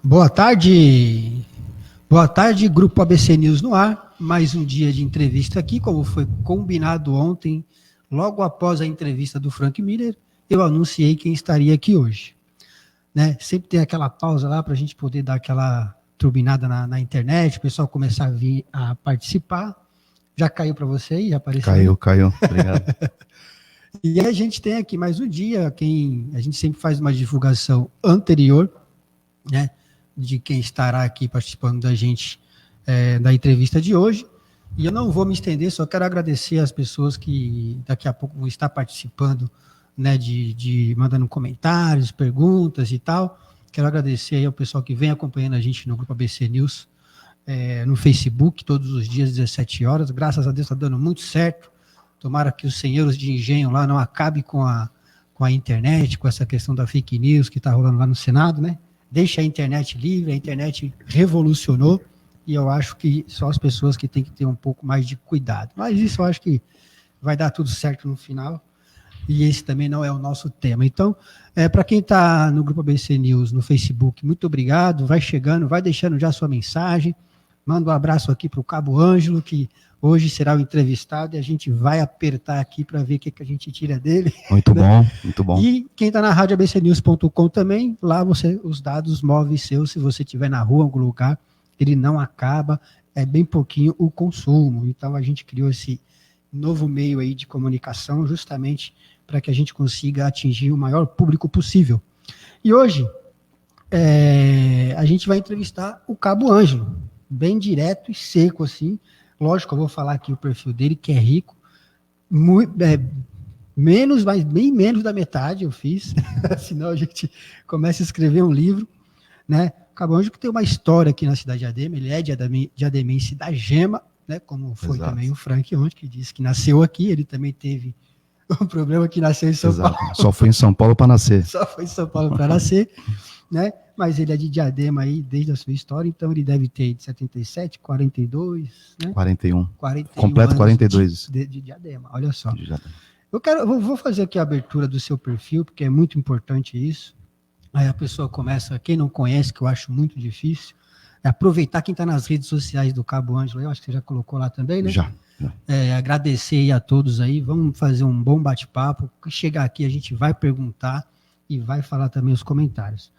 Boa tarde, Grupo ABC News no ar. Mais um dia de entrevista aqui, como foi combinado ontem, logo após a entrevista do Frank Miller, eu anunciei quem estaria aqui hoje. Né? Sempre tem aquela pausa lá para a gente poder dar aquela turbinada na internet, o pessoal começar a vir a participar. Já caiu para você aí? Já apareceu? Caiu. Obrigado. E a gente tem aqui mais um dia, a gente sempre faz uma divulgação anterior, né, de quem estará aqui participando da gente da entrevista de hoje. E eu não vou me estender, só quero agradecer as pessoas que daqui a pouco vão estar participando, né, mandando comentários, perguntas e tal. Quero agradecer aí ao pessoal que vem acompanhando a gente no Grupo ABC News, no Facebook, todos os dias, 17 horas. Graças a Deus está dando muito certo. Tomara que os senhores de engenho lá não acabem com a internet, com essa questão da fake news que está rolando lá no Senado, né? Deixa a internet livre, a internet revolucionou, e eu acho que só as pessoas que têm que ter um pouco mais de cuidado. Mas isso eu acho que vai dar tudo certo no final, e esse também não é o nosso tema. Então, para quem está no Grupo ABC News, no Facebook, muito obrigado, vai chegando, vai deixando já sua mensagem, manda um abraço aqui para o Cabo Ângelo, que hoje será o entrevistado, e a gente vai apertar aqui para ver o que a gente tira dele. Muito bom, muito bom. E quem está na rádio abcnews.com também, lá os dados móveis seus, se você estiver na rua, em algum lugar, ele não acaba, é bem pouquinho o consumo. Então a gente criou esse novo meio aí de comunicação justamente para que a gente consiga atingir o maior público possível. E hoje a gente vai entrevistar o Cabo Ângelo, bem direto e seco assim. Lógico, eu vou falar aqui o perfil dele, que é rico, mas bem menos da metade eu fiz, senão a gente começa a escrever um livro, né? O Cabo Ângelo que tem uma história aqui na cidade de Adema, ele é diademense da Gema, né? Como foi Exato. Também o Frank ontem, que disse que nasceu aqui, ele também teve um problema que nasceu em São Paulo. Só foi em São Paulo para nascer. Só foi em São Paulo para nascer, né? Mas ele é de Diadema aí desde a sua história, então ele deve ter de 77, 42, né? 41. 41 Completo 42. De Diadema, olha só. Eu vou fazer aqui a abertura do seu perfil, porque é muito importante isso. Aí a pessoa começa, quem não conhece, que eu acho muito difícil, é aproveitar quem está nas redes sociais do Cabo Ângelo, eu acho que você já colocou lá também, né? Já. Agradecer aí a todos aí, vamos fazer um bom bate-papo, chegar aqui a gente vai perguntar e vai falar também os comentários.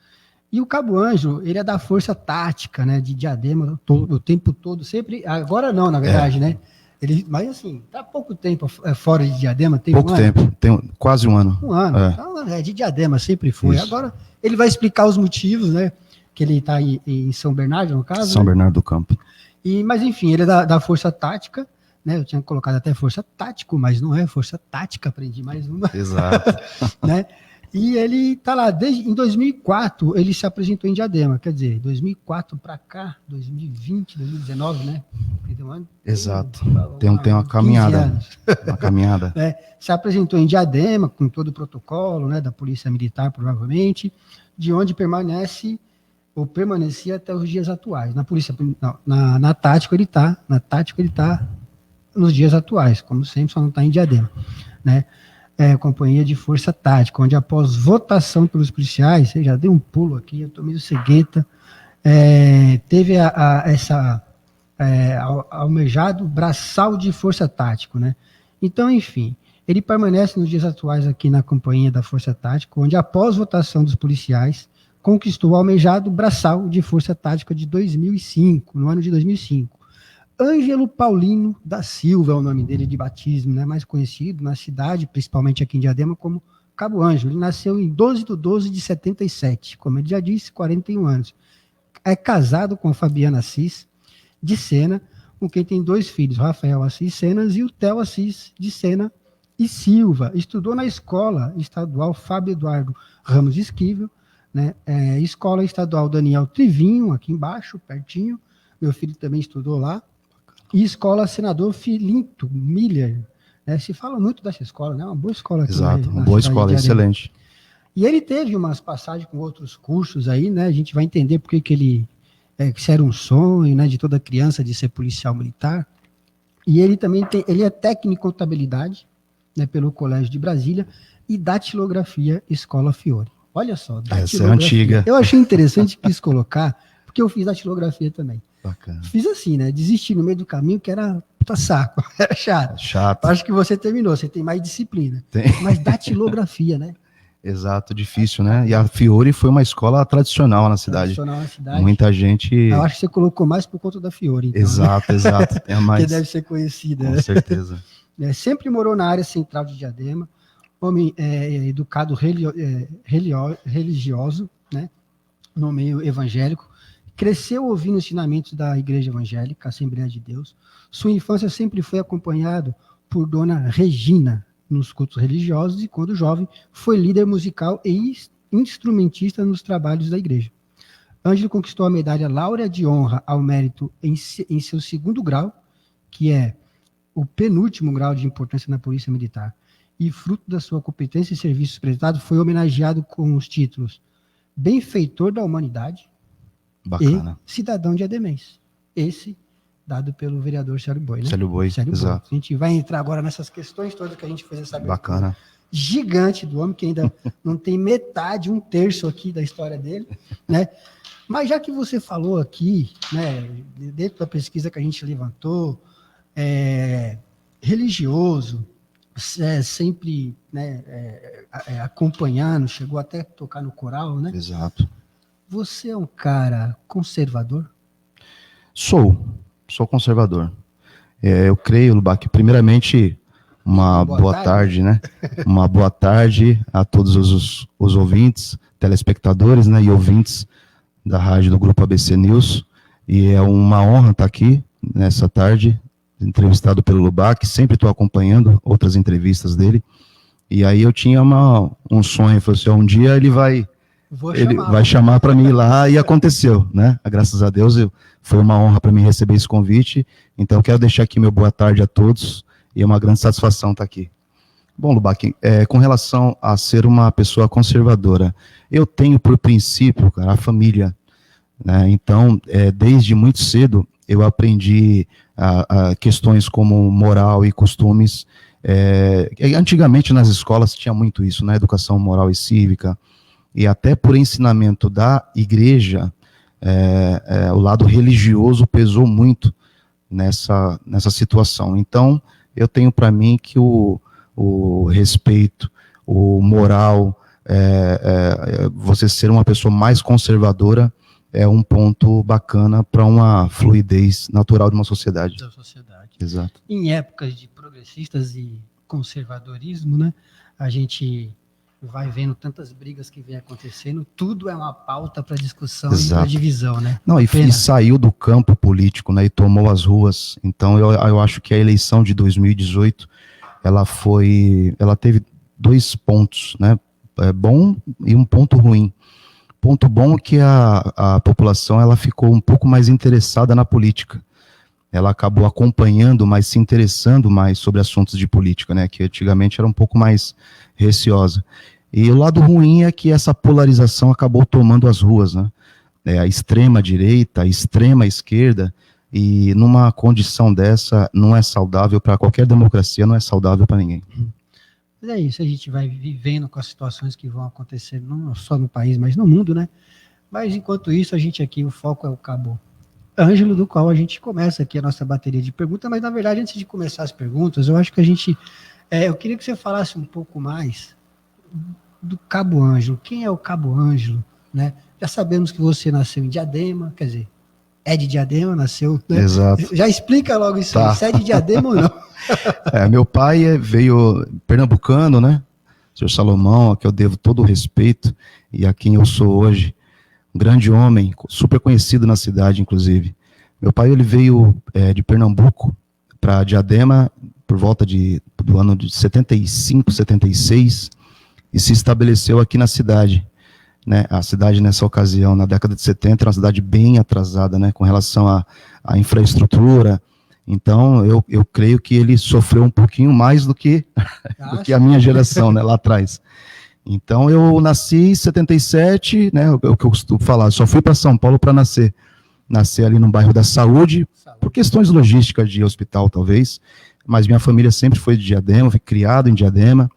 E o Cabo Ângelo, ele é da Força Tática, né, de Diadema, o tempo todo, sempre, agora não, na verdade, né? Mas assim, tá pouco tempo fora de Diadema, tem pouco tempo, tem quase um ano. Um ano, então, de Diadema, sempre foi. Isso. Agora, ele vai explicar os motivos, né, que ele está em São Bernardo, no caso. São Bernardo do Campo. Mas enfim, ele é da Força Tática, né, eu tinha colocado até Força Tático, mas não é Força Tática, aprendi mais uma. Exato. Né? E ele está lá, em 2004, ele se apresentou em Diadema, quer dizer, 2004 para cá, 2020, 2019, né? Exato, tem uma caminhada. Uma caminhada. Se apresentou em Diadema, com todo o protocolo, né, da Polícia Militar, provavelmente, de onde permanecia até os dias atuais. Na Polícia, não, na Tática ele está, nos dias atuais, como sempre, só não está em Diadema, né? Companhia de Força Tática, onde após votação pelos policiais, você já deu um pulo aqui, eu estou meio cegueta, teve almejado braçal de Força Tático, né? Então, enfim, ele permanece nos dias atuais aqui na Companhia da Força Tática, onde após votação dos policiais, conquistou o almejado braçal de Força Tática de 2005, no ano de 2005. Ângelo Paulino da Silva é o nome dele de batismo, né, mais conhecido na cidade, principalmente aqui em Diadema, como Cabo Ângelo. Ele nasceu em 12/12/77, como ele já disse, 41 anos. É casado com a Fabiana Assis de Sena, com quem tem 2 filhos, Rafael Assis Senas e o Theo Assis de Sena e Silva. Estudou na Escola Estadual Fábio Eduardo Ramos Esquivel, né, Escola Estadual Daniel Trivinho, aqui embaixo, pertinho. Meu filho também estudou lá. E Escola Senador Filinto Miller, né? Se fala muito dessa escola, né? Uma boa escola aqui. Exato, uma boa escola, excelente. E ele teve umas passagens com outros cursos aí, né? A gente vai entender porque que ele, que isso era um sonho, né? De toda criança de ser policial militar. E ele também ele é técnico em contabilidade, né? Pelo Colégio de Brasília e datilografia Escola Fiore. Olha só, essa é antiga. Eu achei interessante, quis colocar, porque eu fiz datilografia também. Bacana. Fiz assim, né? Desisti no meio do caminho, que era puta saco, era chato. Chato. Acho que você terminou, você tem mais disciplina. Tem. Mas datilografia, né? Exato, difícil, né? E a Fiore foi uma escola tradicional na cidade. Tradicional na cidade. Muita gente... Eu acho que você colocou mais por conta da Fiore. Então, exato, né? exato. Tem a mais... que deve ser conhecida. Com né? certeza. Sempre morou na área central de Diadema, homem educado religioso, né? No meio evangélico. Cresceu ouvindo ensinamentos da Igreja Evangélica, Assembleia de Deus. Sua infância sempre foi acompanhado por Dona Regina nos cultos religiosos e, quando jovem, foi líder musical e instrumentista nos trabalhos da igreja. Ângelo conquistou a medalha Láurea de Honra ao Mérito em seu segundo grau, que é o penúltimo grau de importância na Polícia Militar, e, fruto da sua competência e serviços prestados, foi homenageado com os títulos Benfeitor da Humanidade, bacana, e cidadão diademense. Esse dado pelo vereador Célio Boi, né? Célio Boi, exato. A gente vai entrar agora nessas questões todas que a gente fez essa bacana gigante do homem, que ainda não tem metade, 1/3 aqui da história dele, né? Mas já que você falou aqui, né, dentro da pesquisa que a gente levantou, religioso, sempre, né, acompanhando, chegou até a tocar no coral, né? Exato. Você é um cara conservador? Sou conservador. Eu creio, Lubac, primeiramente, uma boa tarde, né? Uma boa tarde a todos os ouvintes, telespectadores, né, e ouvintes da rádio do Grupo ABC News. E é uma honra estar aqui nessa tarde, entrevistado pelo Lubac. Sempre estou acompanhando outras entrevistas dele. E aí eu tinha um sonho, falei assim, um dia ele vai chamar para mim ir lá, e aconteceu, né? Graças a Deus, foi uma honra para mim receber esse convite. Então, eu quero deixar aqui meu boa tarde a todos, e é uma grande satisfação estar aqui. Bom, Lubac, com relação a ser uma pessoa conservadora, eu tenho por princípio, cara, a família, né? Então, desde muito cedo, eu aprendi a questões como moral e costumes. Antigamente, nas escolas, tinha muito isso, né? Educação moral e cívica, e até por ensinamento da igreja, o lado religioso pesou muito nessa situação. Então, eu tenho para mim que o respeito, o moral, você ser uma pessoa mais conservadora é um ponto bacana para uma fluidez natural de uma sociedade. Da sociedade. Exato. Em épocas de progressistas e conservadorismo, né, a gente vai vendo tantas brigas que vem acontecendo, tudo é uma pauta para discussão e para divisão, né? Não, e saiu do campo político, né, e tomou as ruas. Então, eu acho que a eleição de 2018, ela teve 2 pontos, né, bom e um ponto ruim. Ponto bom é que a população ela ficou um pouco mais interessada na política. Ela acabou acompanhando, mas se interessando mais sobre assuntos de política, né, que antigamente era um pouco mais receosa. E o lado ruim é que essa polarização acabou tomando as ruas, né, a extrema direita, a extrema esquerda, e numa condição dessa não é saudável para qualquer democracia, não é saudável para ninguém. Mas é isso, a gente vai vivendo com as situações que vão acontecer, não só no país, mas no mundo, né? Mas enquanto isso, a gente aqui, o foco é o Cabo Ângelo, do qual a gente começa aqui a nossa bateria de perguntas, mas na verdade, antes de começar as perguntas, eu acho que eu queria que você falasse um pouco mais do Cabo Ângelo. Quem é o Cabo Ângelo, né? Já sabemos que você nasceu em Diadema, quer dizer, é de Diadema, nasceu, né? Exato. Já explica logo isso aí, se é de Diadema ou não. Meu pai veio pernambucano, né? Senhor Salomão, a que eu devo todo o respeito e a quem eu sou hoje. Um grande homem, super conhecido na cidade, inclusive. Meu pai ele veio de Pernambuco para Diadema por volta do ano de 75, 76 e se estabeleceu aqui na cidade. Né? A cidade, nessa ocasião, na década de 70, era uma cidade bem atrasada, né? Com relação à infraestrutura. Então, eu creio que ele sofreu um pouquinho mais do que a minha geração, né, lá atrás. Então, eu nasci em 77, né, o que eu costumo falar, só fui para São Paulo para nascer ali no bairro da Saúde, por questões logísticas de hospital, talvez, mas minha família sempre foi de Diadema, fui criado em Diadema,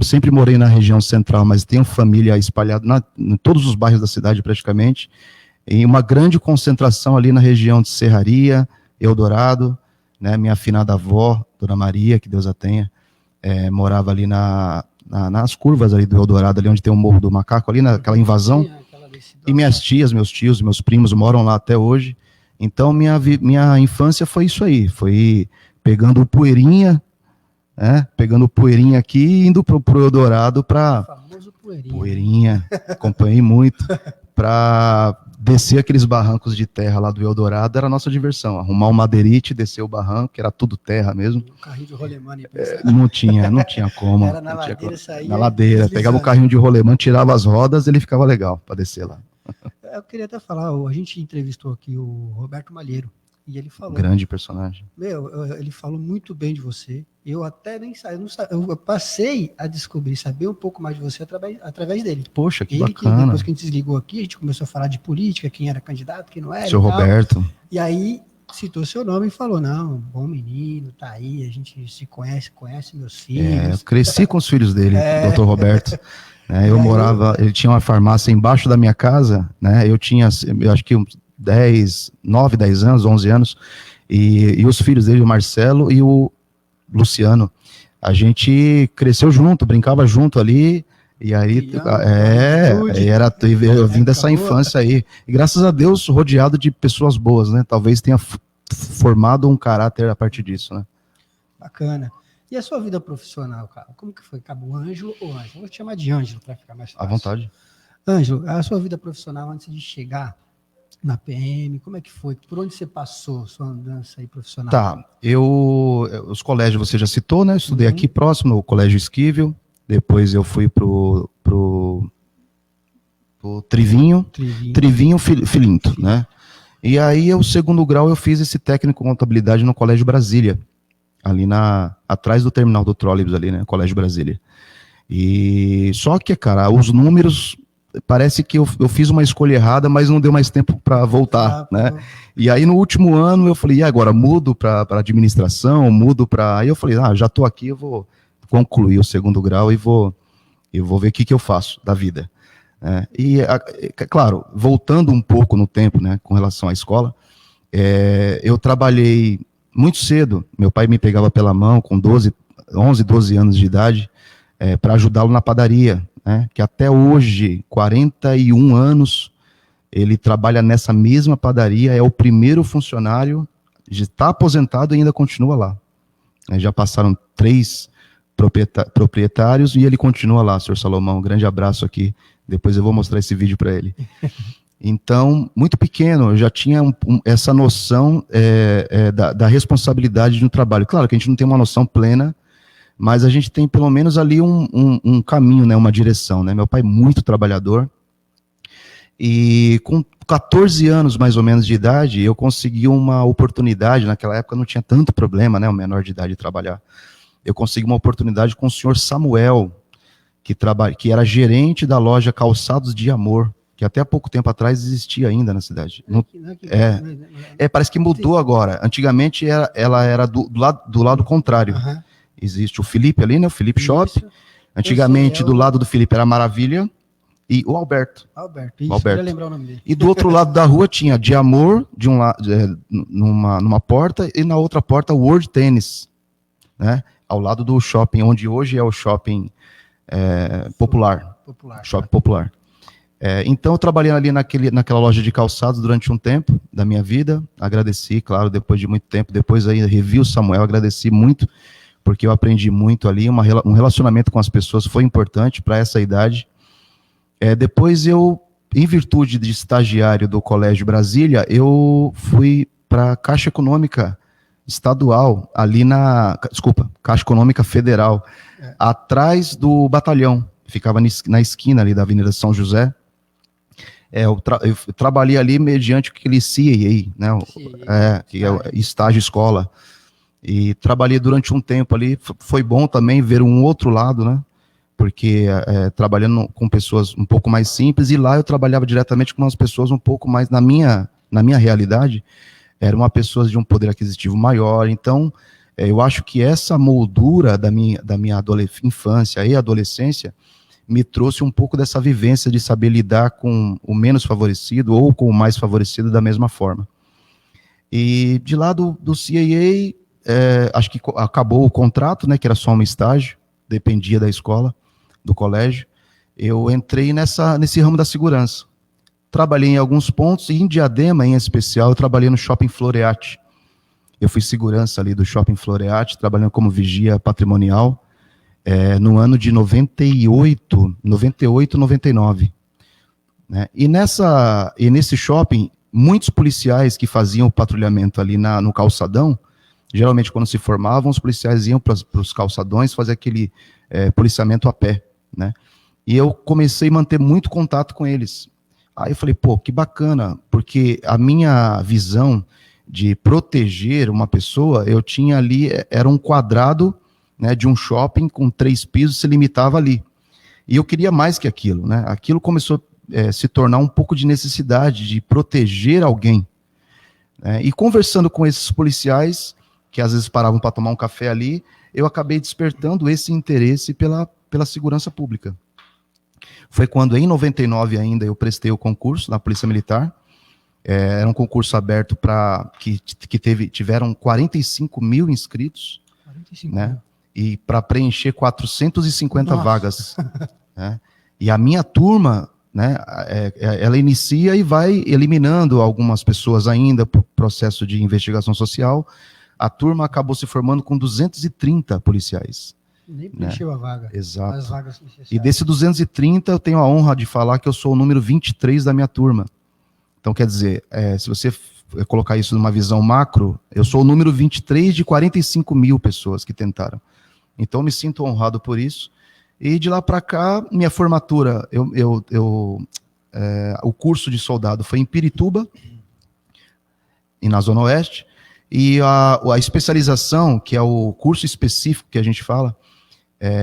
Sempre morei na região central, mas tenho família espalhada em todos os bairros da cidade praticamente, e uma grande concentração ali na região de Serraria, Eldorado, né, minha afinada avó, Dona Maria, que Deus a tenha, morava ali nas curvas ali do Eldorado, ali onde tem o Morro do Macaco, ali naquela invasão, e minhas tias, meus tios, meus primos moram lá até hoje. Então minha infância foi isso aí, foi pegando poeirinha, pegando poeirinha aqui e indo pro Eldorado para famoso poeirinha, acompanhei muito, para descer aqueles barrancos de terra lá do Eldorado. Era a nossa diversão, arrumar um madeirite, descer o barranco, que era tudo terra mesmo. O carrinho de rolemã, não tinha como. Era na ladeira, saía na ladeira, pegava o carrinho de rolemã, tirava as rodas, ele ficava legal para descer lá. Eu queria até falar, a gente entrevistou aqui o Roberto Malheiro, e ele falou... Grande personagem. Ele falou muito bem de você. Eu até nem eu passei a descobrir, saber um pouco mais de você através dele. Poxa, que bacana. Depois que a gente desligou aqui, a gente começou a falar de política, quem era candidato, quem não era. Seu Roberto. E aí citou seu nome e falou, não, bom menino, tá aí, a gente se conhece meus filhos. Eu cresci com os filhos dele, Dr. Roberto. Ele tinha uma farmácia embaixo da minha casa, né? Eu acho que uns 9, 10 anos, 11 anos, e os filhos dele, o Marcelo e o Luciano, a gente cresceu junto, brincava junto ali, e aí eu vim dessa infância aí, e graças a Deus rodeado de pessoas boas, né? Talvez tenha formado um caráter a partir disso, né? Bacana. E a sua vida profissional, cara? Como que foi? Cabo Ângelo ou Ângelo? Vou te chamar de Ângelo para ficar mais fácil. À vontade. Ângelo, a sua vida profissional antes de chegar na PM, como é que foi? Por onde você passou sua andança aí profissional? Tá, os colégios você já citou, né? Eu estudei aqui próximo, no Colégio Esquivel, depois eu fui pro Trivinho Filinto, né? E aí, o segundo grau, eu fiz esse técnico em contabilidade no Colégio Brasília, ali atrás do terminal do trólebus ali, né? Colégio Brasília. E só que, cara, os números... Parece que eu fiz uma escolha errada, mas não deu mais tempo para voltar, né? E aí no último ano eu falei, e agora mudo para administração, Aí eu falei, já estou aqui, eu vou concluir o segundo grau e vou ver o que eu faço da vida. Claro, voltando um pouco no tempo, né, com relação à escola, eu trabalhei muito cedo. Meu pai me pegava pela mão com 11, 12 anos de idade para ajudá-lo na padaria. Que até hoje, 41 anos, ele trabalha nessa mesma padaria, é o primeiro funcionário, está aposentado e ainda continua lá. Já passaram 3 proprietários e ele continua lá, senhor Salomão. Um grande abraço aqui, depois eu vou mostrar esse vídeo para ele. Então, muito pequeno, eu já tinha essa noção da responsabilidade de um trabalho. Claro que a gente não tem uma noção plena, mas a gente tem pelo menos ali um caminho, né, uma direção, né? Meu pai muito trabalhador, e com 14 anos mais ou menos de idade, eu consegui uma oportunidade, naquela época não tinha tanto problema, né, o menor de idade trabalhar. Eu consegui uma oportunidade com o senhor Samuel, que era gerente da loja Calçados de Amor, que até há pouco tempo atrás existia ainda na cidade. Parece que mudou agora. Antigamente ela era do lado contrário. Uhum. Existe o Felipe ali, né? O Felipe Shop. Antigamente, do lado do Felipe era Maravilha e o Alberto. Isso, eu queria lembrar o nome dele. E do outro lado da rua tinha De Amor, de um lado, numa porta, e na outra porta World Tennis, né? Ao lado do shopping, onde hoje é o shopping popular. Shopping popular. Então, eu trabalhei ali naquela loja de calçados durante um tempo da minha vida. Agradeci, claro, depois de muito tempo. Depois aí revi o Samuel, agradeci muito, porque eu aprendi muito ali, um relacionamento com as pessoas foi importante para essa idade. Depois em virtude de estagiário do Colégio Brasília, eu fui para a Caixa Econômica Estadual, Caixa Econômica Federal, atrás do batalhão, ficava na esquina ali da Avenida São José. Eu trabalhei ali mediante aquele CAA, né, que é o estágio escola. E trabalhei durante um tempo ali, foi bom também ver um outro lado, né? Porque trabalhando com pessoas um pouco mais simples, e lá eu trabalhava diretamente com umas pessoas um pouco mais, na minha realidade, eram pessoas de um poder aquisitivo maior. Então, eu acho que essa moldura da minha infância e adolescência me trouxe um pouco dessa vivência de saber lidar com o menos favorecido ou com o mais favorecido da mesma forma. E de lá do CAA, acho que acabou o contrato, né, que era só um estágio, dependia da escola, do colégio. Eu entrei nesse ramo da segurança. Trabalhei em alguns pontos, e em Diadema, em especial, eu trabalhei no Shopping Floreat. Eu fui segurança ali do Shopping Floreat, trabalhando como vigia patrimonial, no ano de 98, 99. Né? E nesse shopping, muitos policiais que faziam o patrulhamento ali no calçadão, geralmente quando se formavam, os policiais iam para os calçadões fazer aquele policiamento a pé, né? E eu comecei a manter muito contato com eles. Aí eu falei, pô, que bacana, porque a minha visão de proteger uma pessoa, eu tinha ali, era um quadrado, né, de um shopping com 3 pisos, se limitava ali. E eu queria mais que aquilo, né? Aquilo começou a se tornar um pouco de necessidade de proteger alguém. Né? E conversando com esses policiais, que às vezes paravam para tomar um café ali, eu acabei despertando esse interesse pela segurança pública. Foi quando, em 99 ainda, eu prestei o concurso na Polícia Militar. Era um concurso aberto que tiveram 45 mil inscritos, 45 né? Mil. E para preencher 450 Nossa. Vagas. Né? E a minha turma, né, ela inicia e vai eliminando algumas pessoas ainda por processo de investigação social. A turma acabou se formando com 230 policiais. Nem preencheu, né? A vaga. Exato. As vagas necessárias. E desse 230, eu tenho a honra de falar que eu sou o número 23 da minha turma. Então, quer dizer, se você colocar isso numa visão macro, eu sou o número 23 de 45 mil pessoas que tentaram. Então, me sinto honrado por isso. E de lá para cá, minha formatura, o curso de soldado foi em Pirituba, e na Zona Oeste, e a especialização, que é o curso específico que a gente fala,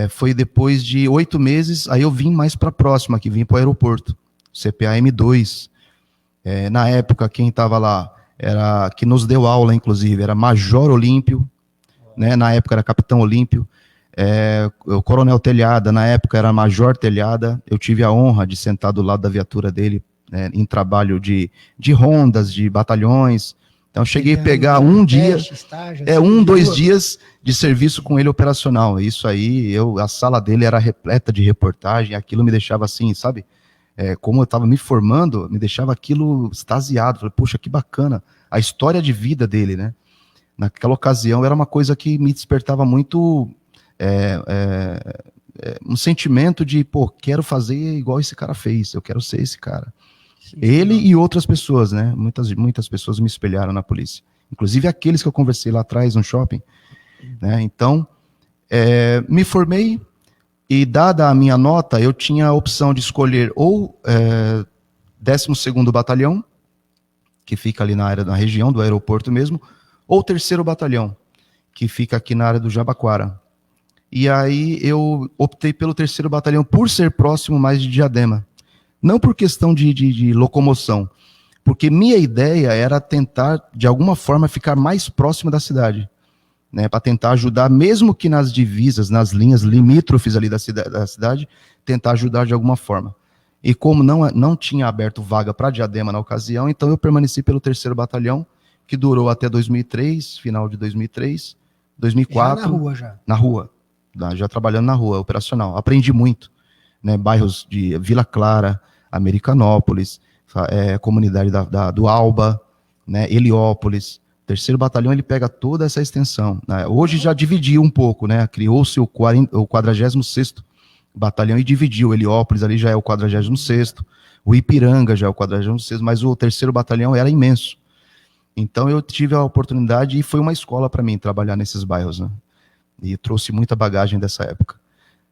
foi depois de 8 meses, aí eu vim mais para a próxima, que vim para o aeroporto, CPA M2. Na época, quem estava lá, que nos deu aula, inclusive, era Major Olímpio, né? Na época era Capitão Olímpio, o Coronel Telhada, na época era Major Telhada. Eu tive a honra de sentar do lado da viatura dele, em trabalho de rondas, de batalhões. Então, cheguei a pegar um dia, estágio, 2 dias de serviço com ele operacional. Isso aí, a sala dele era repleta de reportagem, aquilo me deixava assim, sabe? Como eu estava me formando, me deixava aquilo extasiado. Falei, puxa, que bacana. A história de vida dele, né? Naquela ocasião, era uma coisa que me despertava muito um sentimento de, pô, quero fazer igual esse cara fez, eu quero ser esse cara. Sim, ele e outras pessoas, né? Muitas pessoas me espelharam na polícia. Inclusive aqueles que eu conversei lá atrás no shopping. Né? Então, me formei e, dada a minha nota, eu tinha a opção de escolher ou 12º Batalhão, que fica ali na região do aeroporto mesmo, ou 3º Batalhão, que fica aqui na área do Jabaquara. E aí eu optei pelo 3º Batalhão por ser próximo mais de Diadema. Não por questão de locomoção, porque minha ideia era tentar, de alguma forma, ficar mais próximo da cidade, né, para tentar ajudar, mesmo que nas divisas, nas linhas limítrofes ali da cidade, tentar ajudar de alguma forma. E como não tinha aberto vaga para Diadema na ocasião, então eu permaneci pelo 3º Batalhão, que durou até 2003, final de 2003, 2004. Já na rua, já? Na rua, já trabalhando na rua, operacional. Aprendi muito. Né, bairros de Vila Clara, Americanópolis, comunidade do Alba, né, Heliópolis. 3º Batalhão, ele pega toda essa extensão. Né? Hoje já dividiu um pouco, né? Criou-se o 46º Batalhão e dividiu. Heliópolis ali já é o 46º, o Ipiranga já é o 46º, mas o 3º Batalhão era imenso. Então eu tive a oportunidade e foi uma escola para mim trabalhar nesses bairros, né? E trouxe muita bagagem dessa época.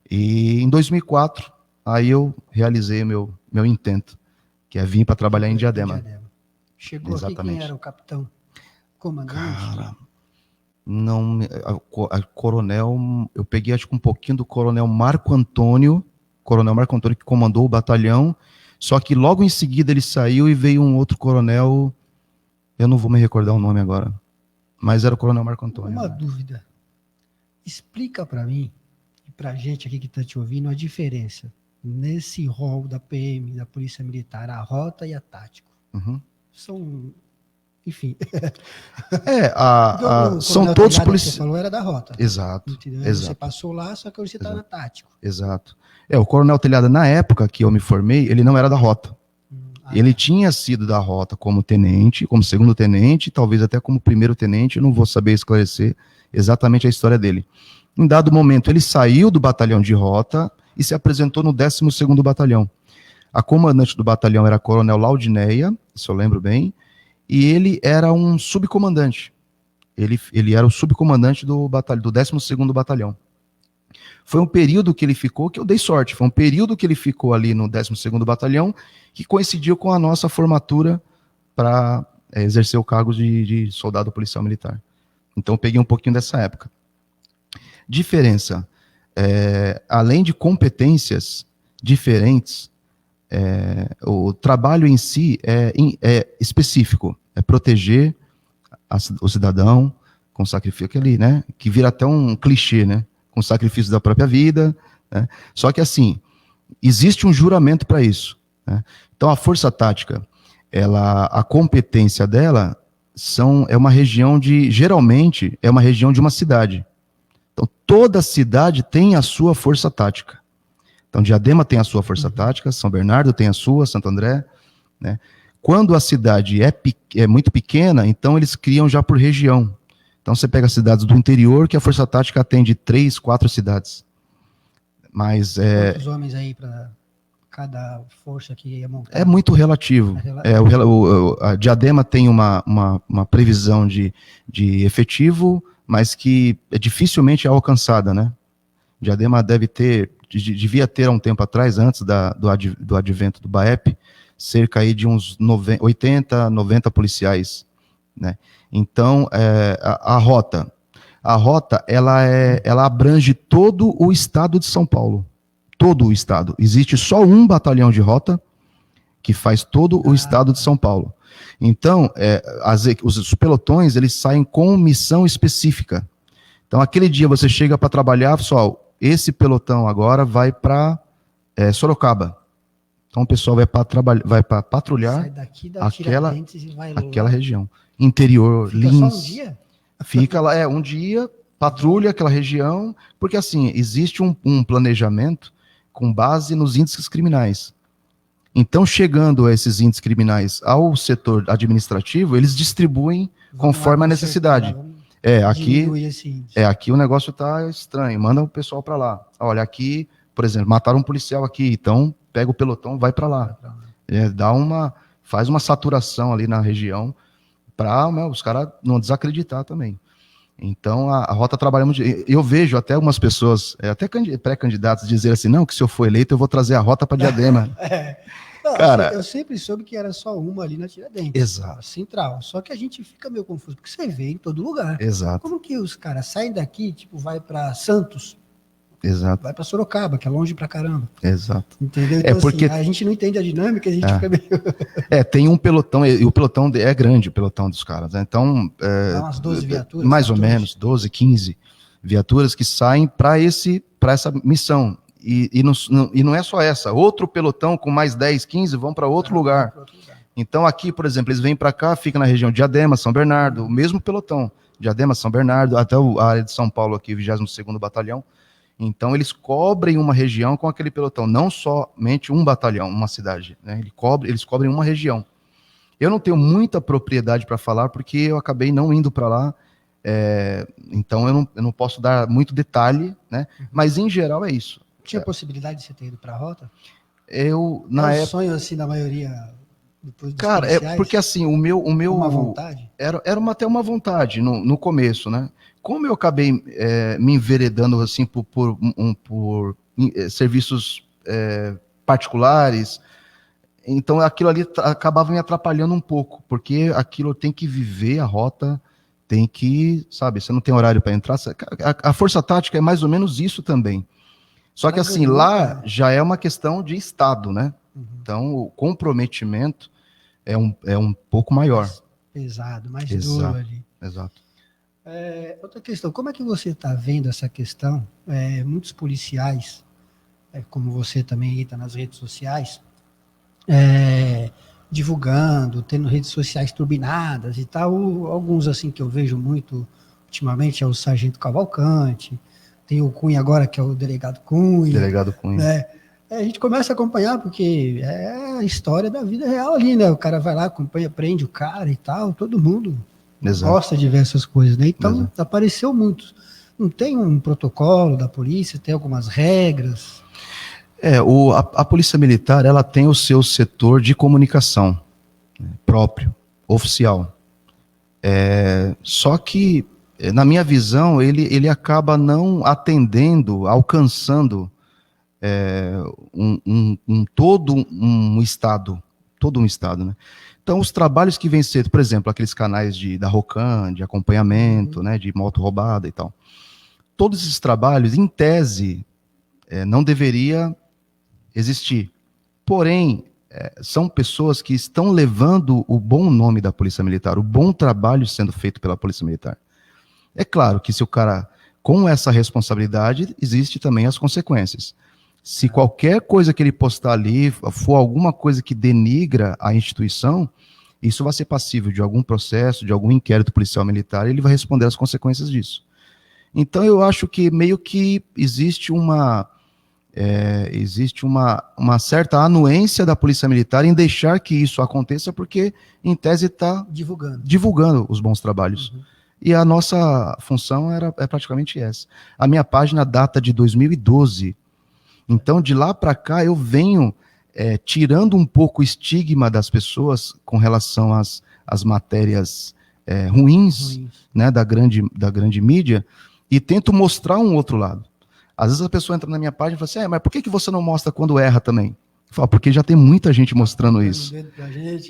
E em 2004, aí eu realizei o meu intento, que é vir para trabalhar em Diadema. Chegou Exatamente. Aqui, quem era o capitão? Comandante? Cara, não, a coronel, eu peguei acho que um pouquinho do coronel Marco Antônio que comandou o batalhão, só que logo em seguida ele saiu e veio um outro coronel, eu não vou me recordar o nome agora, mas era o coronel Marco Antônio. Uma dúvida. Explica para mim e para a gente aqui que está te ouvindo a diferença nesse rol da PM, da Polícia Militar, a rota e a tático. Uhum. São, enfim. São todos policiais. Você falou era da rota. Exato. Entendeu? Exato. Você passou lá, só que hoje você está na tático. Exato. O Coronel Telhada, na época que eu me formei, ele não era da rota. Ele tinha sido da rota como tenente, como segundo tenente, talvez até como primeiro tenente, eu não vou saber esclarecer exatamente a história dele. Em dado momento, ele saiu do batalhão de rota e se apresentou no 12º Batalhão. A comandante do batalhão era a Coronel Laudineia, isso eu lembro bem, e ele era um subcomandante. Ele era o subcomandante do 12º Batalhão. Foi um período que ele ficou, que eu dei sorte, foi um período que ele ficou ali no 12º Batalhão, que coincidiu com a nossa formatura para exercer o cargo de soldado policial militar. Então eu peguei um pouquinho dessa época. Diferença, além de competências diferentes, o trabalho em si é específico, é proteger o cidadão com sacrifício, aquele, né, que vira até um clichê, né, com sacrifício da própria vida, né? Só que assim, existe um juramento para isso, né? Então a força tática, a competência dela é uma região geralmente é uma região de uma cidade. Então toda cidade tem a sua força tática. Então Diadema tem a sua força tática, São Bernardo tem a sua, Santo André, né? Quando a cidade é muito pequena, então eles criam já por região. Então você pega cidades do interior que a força tática atende 3, 4 cidades. Mas quantos homens aí para cada força que ia montar? É muito relativo. A Diadema tem uma previsão de efetivo, mas que dificilmente é alcançada, né? Diadema devia ter há um tempo atrás, antes do advento do BAEP, cerca aí de uns 80, 90 policiais, né? Então, a rota, ela abrange todo o estado de São Paulo. Todo o estado. Existe só um batalhão de rota que faz todo o estado de São Paulo. Então, os pelotões, eles saem com missão específica. Então, aquele dia você chega para trabalhar, pessoal, esse pelotão agora vai para Sorocaba. Então, o pessoal vai para patrulhar sai daqui da Tiradentes e vai aquela região. Interior, fica Lins. Só um dia? Fica lá, um dia, patrulha aquela região, porque assim, existe um planejamento com base nos índices criminais. Então, chegando a esses índices criminais ao setor administrativo, eles distribuem conforme a necessidade. Aqui o negócio está estranho, manda o pessoal para lá. Olha, aqui, por exemplo, mataram um policial aqui, então pega o pelotão, vai para lá. Faz uma saturação ali na região, para os caras não desacreditar também. Então, a rota trabalha muito. Eu vejo até algumas pessoas, até pré-candidatos, dizer assim, não, que se eu for eleito, eu vou trazer a rota para Diadema. Não, cara, eu sempre soube que era só uma ali na Tiradentes. Exato. Central. Só que a gente fica meio confuso, porque você vê em todo lugar. Exato. Como que os caras saem daqui, tipo, vai para Santos, exato, vai para Sorocaba, que é longe pra caramba. Exato. Entendeu? Então, porque assim, a gente não entende a dinâmica, a gente fica meio... tem um pelotão, e o pelotão é grande, o pelotão dos caras, né? Então... Dá umas 12 viaturas. Mais ou menos, 12, 15 viaturas que saem para essa missão. E não é só essa. Outro pelotão com mais 10, 15 vão para outro lugar. Então aqui, por exemplo, eles vêm para cá, fica na região de Diadema, São Bernardo, o mesmo pelotão. Diadema, São Bernardo, até a área de São Paulo aqui, 22º Batalhão. Então eles cobrem uma região com aquele pelotão, não somente um batalhão, uma cidade, né? Eles cobrem uma região. Eu não tenho muita propriedade para falar, porque eu acabei não indo para lá, então eu não posso dar muito detalhe, né? Mas em geral é isso. Tinha possibilidade de você ter ido para a rota? Na época... sonho assim da maioria depois dos cara, policiais? porque assim, o meu uma vontade? Era até uma vontade no começo, né? Como eu acabei me enveredando assim por serviços particulares, então aquilo ali acabava me atrapalhando um pouco, porque aquilo tem que viver a rota, tem que, sabe, você não tem horário para entrar. A força tática é mais ou menos isso também. Só que assim, lá já é uma questão de Estado, né? Então o comprometimento é um pouco maior. Mais pesado, mais duro ali. Exato. Outra questão, como é que você está vendo essa questão? Muitos policiais, como você também está nas redes sociais, divulgando, tendo redes sociais turbinadas e tal. Alguns assim que eu vejo muito ultimamente é o Sargento Cavalcante, tem o Cunha agora, que é o Delegado Cunha. Delegado Cunha. Né? A gente começa a acompanhar, porque é a história da vida real ali, né? O cara vai lá, acompanha, prende o cara e tal, todo mundo gosta de ver essas coisas, né? Então, apareceu muito. Não tem um protocolo da polícia, tem algumas regras? A Polícia Militar, ela tem o seu setor de comunicação, né, próprio, oficial. Só que, na minha visão, ele acaba não atendendo, alcançando todo um estado, né? Então, os trabalhos que vêm sendo, por exemplo, aqueles canais da Rocan, de acompanhamento, né, de moto roubada e tal, todos esses trabalhos, em tese, não deveria existir. Porém, são pessoas que estão levando o bom nome da Polícia Militar, o bom trabalho sendo feito pela Polícia Militar. É claro que se o cara, com essa responsabilidade, existe também as consequências. Se qualquer coisa que ele postar ali for alguma coisa que denigra a instituição, isso vai ser passível de algum processo, de algum inquérito policial militar, e ele vai responder às consequências disso. Então eu acho que meio que existe uma certa anuência da Polícia Militar em deixar que isso aconteça, porque em tese está divulgando os bons trabalhos. E a nossa função é praticamente essa. A minha página data de 2012. Então, de lá para cá, eu venho tirando um pouco o estigma das pessoas com relação às matérias ruins, né, da grande mídia, e tento mostrar um outro lado. Às vezes a pessoa entra na minha página e fala assim, mas por que você não mostra quando erra também? Eu falo, porque já tem muita gente mostrando isso.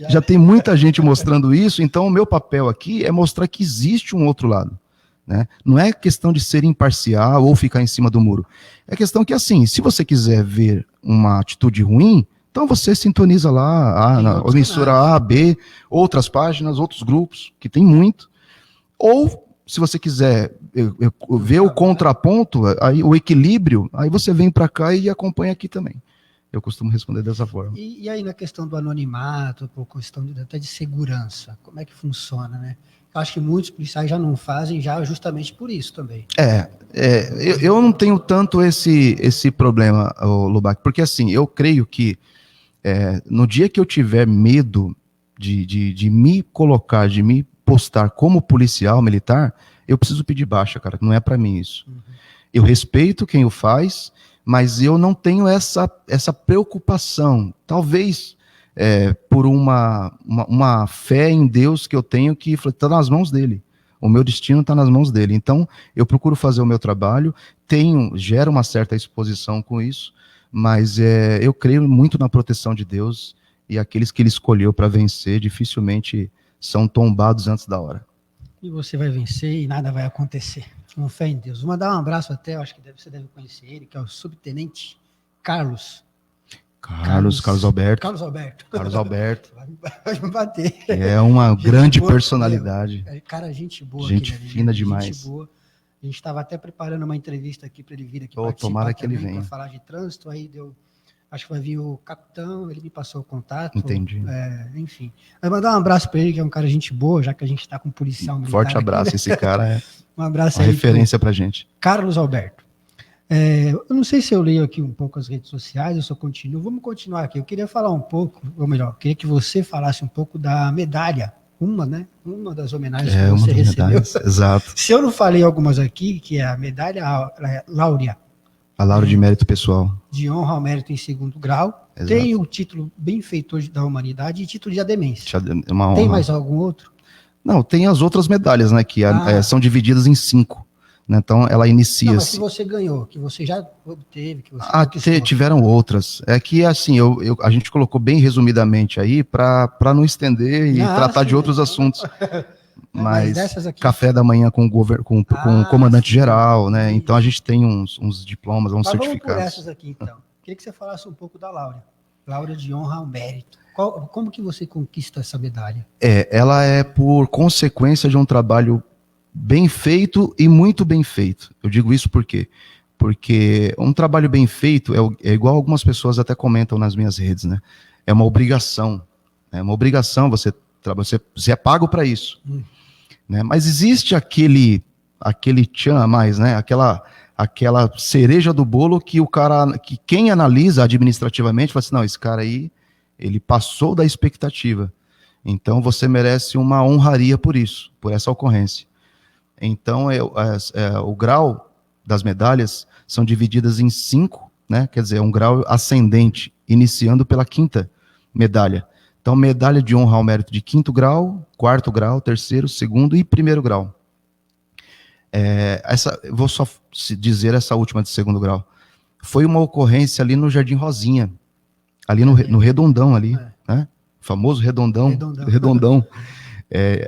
Já tem muita gente mostrando isso, então o meu papel aqui é mostrar que existe um outro lado. Né? Não é questão de ser imparcial ou ficar em cima do muro. É questão que, assim, se você quiser ver uma atitude ruim, então você sintoniza lá na emissora A, B, outras páginas, outros grupos, que tem muito. Ou, se você quiser ver o contraponto, aí, o equilíbrio, aí você vem para cá e acompanha aqui também. Eu costumo responder dessa forma. E aí na questão do anonimato, por questão até de segurança, como é que funciona, né? Eu acho que muitos policiais já não fazem, já justamente por isso também. Eu não tenho tanto esse problema, Lubac, porque assim, eu creio que no dia que eu tiver medo de me colocar, de me postar como policial militar, eu preciso pedir baixa, cara, não é para mim isso. Eu respeito quem o faz, mas eu não tenho essa preocupação, talvez por uma fé em Deus que eu tenho, que está nas mãos dele. O meu destino está nas mãos dele. Então, eu procuro fazer o meu trabalho, gero uma certa exposição com isso, mas eu creio muito na proteção de Deus, e aqueles que ele escolheu para vencer dificilmente são tombados antes da hora. E você vai vencer e nada vai acontecer. Com fé em Deus. Vou mandar um abraço até, eu acho que você deve conhecer ele, que é o subtenente Carlos Alberto. Carlos Alberto. Carlos Alberto. Vai me bater. É uma grande personalidade. Cara, gente boa. Gente fina demais. Gente boa. A gente estava até preparando uma entrevista aqui para ele vir aqui tomara que ele venha. Para falar de trânsito, aí acho que vai vir o capitão, ele me passou o contato. Entendi. Enfim. Vai mandar um abraço para ele, que é um cara gente boa, já que a gente está com um policial militar. Forte abraço, aqui, né? Esse cara um abraço uma aí referência pra gente. Carlos Alberto. Eu não sei se eu leio aqui um pouco as redes sociais, eu só continuo. Vamos continuar aqui. Eu queria falar um pouco, ou melhor, queria que você falasse um pouco da medalha. Uma das homenagens que você recebeu. Exato. Se eu não falei algumas aqui, que é a medalha Láurea. A Laura de Mérito Pessoal. De honra ao mérito em 2º grau. Exato. Tem o título Benfeitor da Humanidade e título de ademência. Tem mais algum outro? Não, tem as outras medalhas, né, que são divididas em 5. Né, então, ela inicia... Não, mas que você ganhou, que você já obteve, que você tiveram outras. É que, assim, a gente colocou bem resumidamente aí, para não estender e tratar de outros assuntos. Mas aqui... café da manhã com o comandante-geral, né? Sim. Então, a gente tem uns diplomas, uns certificados. Vamos por essas aqui, então. Queria que você falasse um pouco da Láurea. Láurea de honra ao mérito. Como que você conquista essa medalha? Ela é por consequência de um trabalho bem feito e muito bem feito. Eu digo isso por quê? Porque um trabalho bem feito é igual algumas pessoas até comentam nas minhas redes, né? É uma obrigação. É uma obrigação, você é pago para isso. Né? Mas existe aquele tchan a mais, né? Aquela cereja do bolo que que quem analisa administrativamente fala assim, não, esse cara aí, ele passou da expectativa. Então você merece uma honraria por isso, por essa ocorrência. Então o grau das medalhas são divididas em 5, né? Quer dizer, um grau ascendente, iniciando pela 5ª medalha. Então, medalha de honra ao mérito de 5º grau, 4º grau, 3º, 2º e 1º grau. Vou só dizer essa última de 2º grau. Foi uma ocorrência ali no Jardim Rosinha, ali no Redondão ali, né? O famoso Redondão.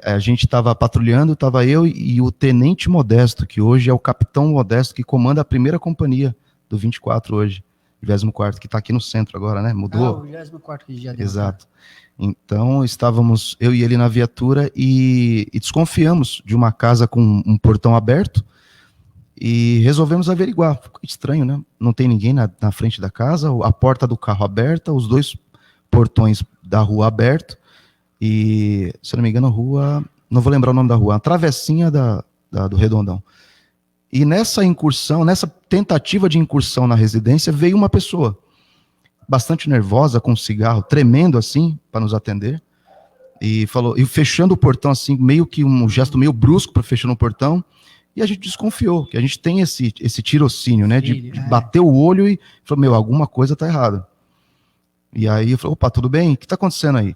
A gente estava patrulhando, estava eu e o Tenente Modesto, que hoje é o Capitão Modesto, que comanda a 1ª companhia do 24 hoje, 24º, que está aqui no centro agora, né? Mudou. O 24º que já deu. Exato. Então, estávamos eu e ele na viatura e desconfiamos de uma casa com um portão aberto e resolvemos averiguar. Ficou estranho, né? Não tem ninguém na frente da casa, a porta do carro aberta, os 2 portões da rua abertos e, se eu não me engano, não vou lembrar o nome da rua, a travessinha do Redondão. E nessa incursão, nessa tentativa de incursão na residência, veio uma pessoa bastante nervosa, com um cigarro, tremendo assim, para nos atender, e falou, e fechando o portão assim, meio que um gesto meio brusco para fechar o portão, e a gente desconfiou, que a gente tem esse tirocínio, né, de bater o olho e falou, alguma coisa tá errada. E aí eu falei, opa, tudo bem? O que tá acontecendo aí?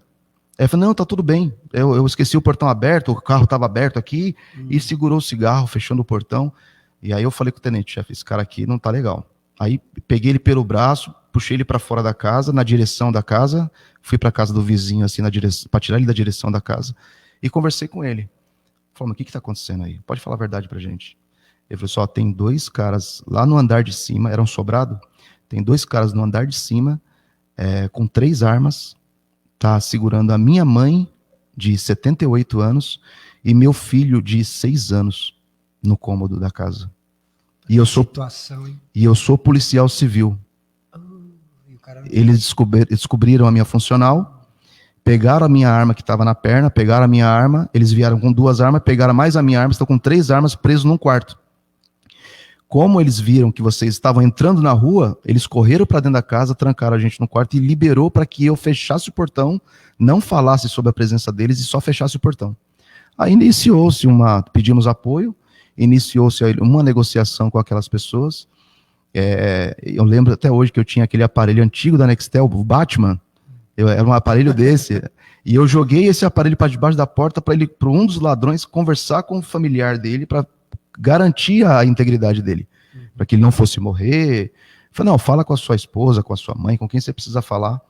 Aí eu falei, não, tá tudo bem, eu esqueci o portão aberto, o carro tava aberto aqui, e segurou o cigarro, fechando o portão, e aí eu falei com o tenente-chefe, esse cara aqui não tá legal. Aí peguei ele pelo braço, puxei ele para fora da casa, na direção da casa, fui para a casa do vizinho, assim, para tirar ele da direção da casa, e conversei com ele. Falei, o que está acontecendo aí? Pode falar a verdade pra gente. Ele falou, só tem 2 caras lá no andar de cima, era um sobrado, tem 2 caras no andar de cima, com 3 armas, tá segurando a minha mãe, de 78 anos, e meu filho, de 6 anos, no cômodo da casa. E eu sou policial civil. Eles descobriram a minha funcional, pegaram a minha arma que estava na perna, pegaram a minha arma, eles vieram com 2 armas, pegaram mais a minha arma, estão com 3 armas presos num quarto. Como eles viram que vocês estavam entrando na rua, eles correram para dentro da casa, trancaram a gente no quarto e liberou para que eu fechasse o portão, não falasse sobre a presença deles e só fechasse o portão. Aí pedimos apoio, iniciou-se uma negociação com aquelas pessoas. Eu lembro até hoje que eu tinha aquele aparelho antigo da Nextel, o Batman, era um aparelho desse, e eu joguei esse aparelho para debaixo da porta para um dos ladrões conversar com o familiar dele para garantir a integridade dele, para que ele não fosse morrer. Eu falei, não, fala com a sua esposa, com a sua mãe, com quem você precisa falar,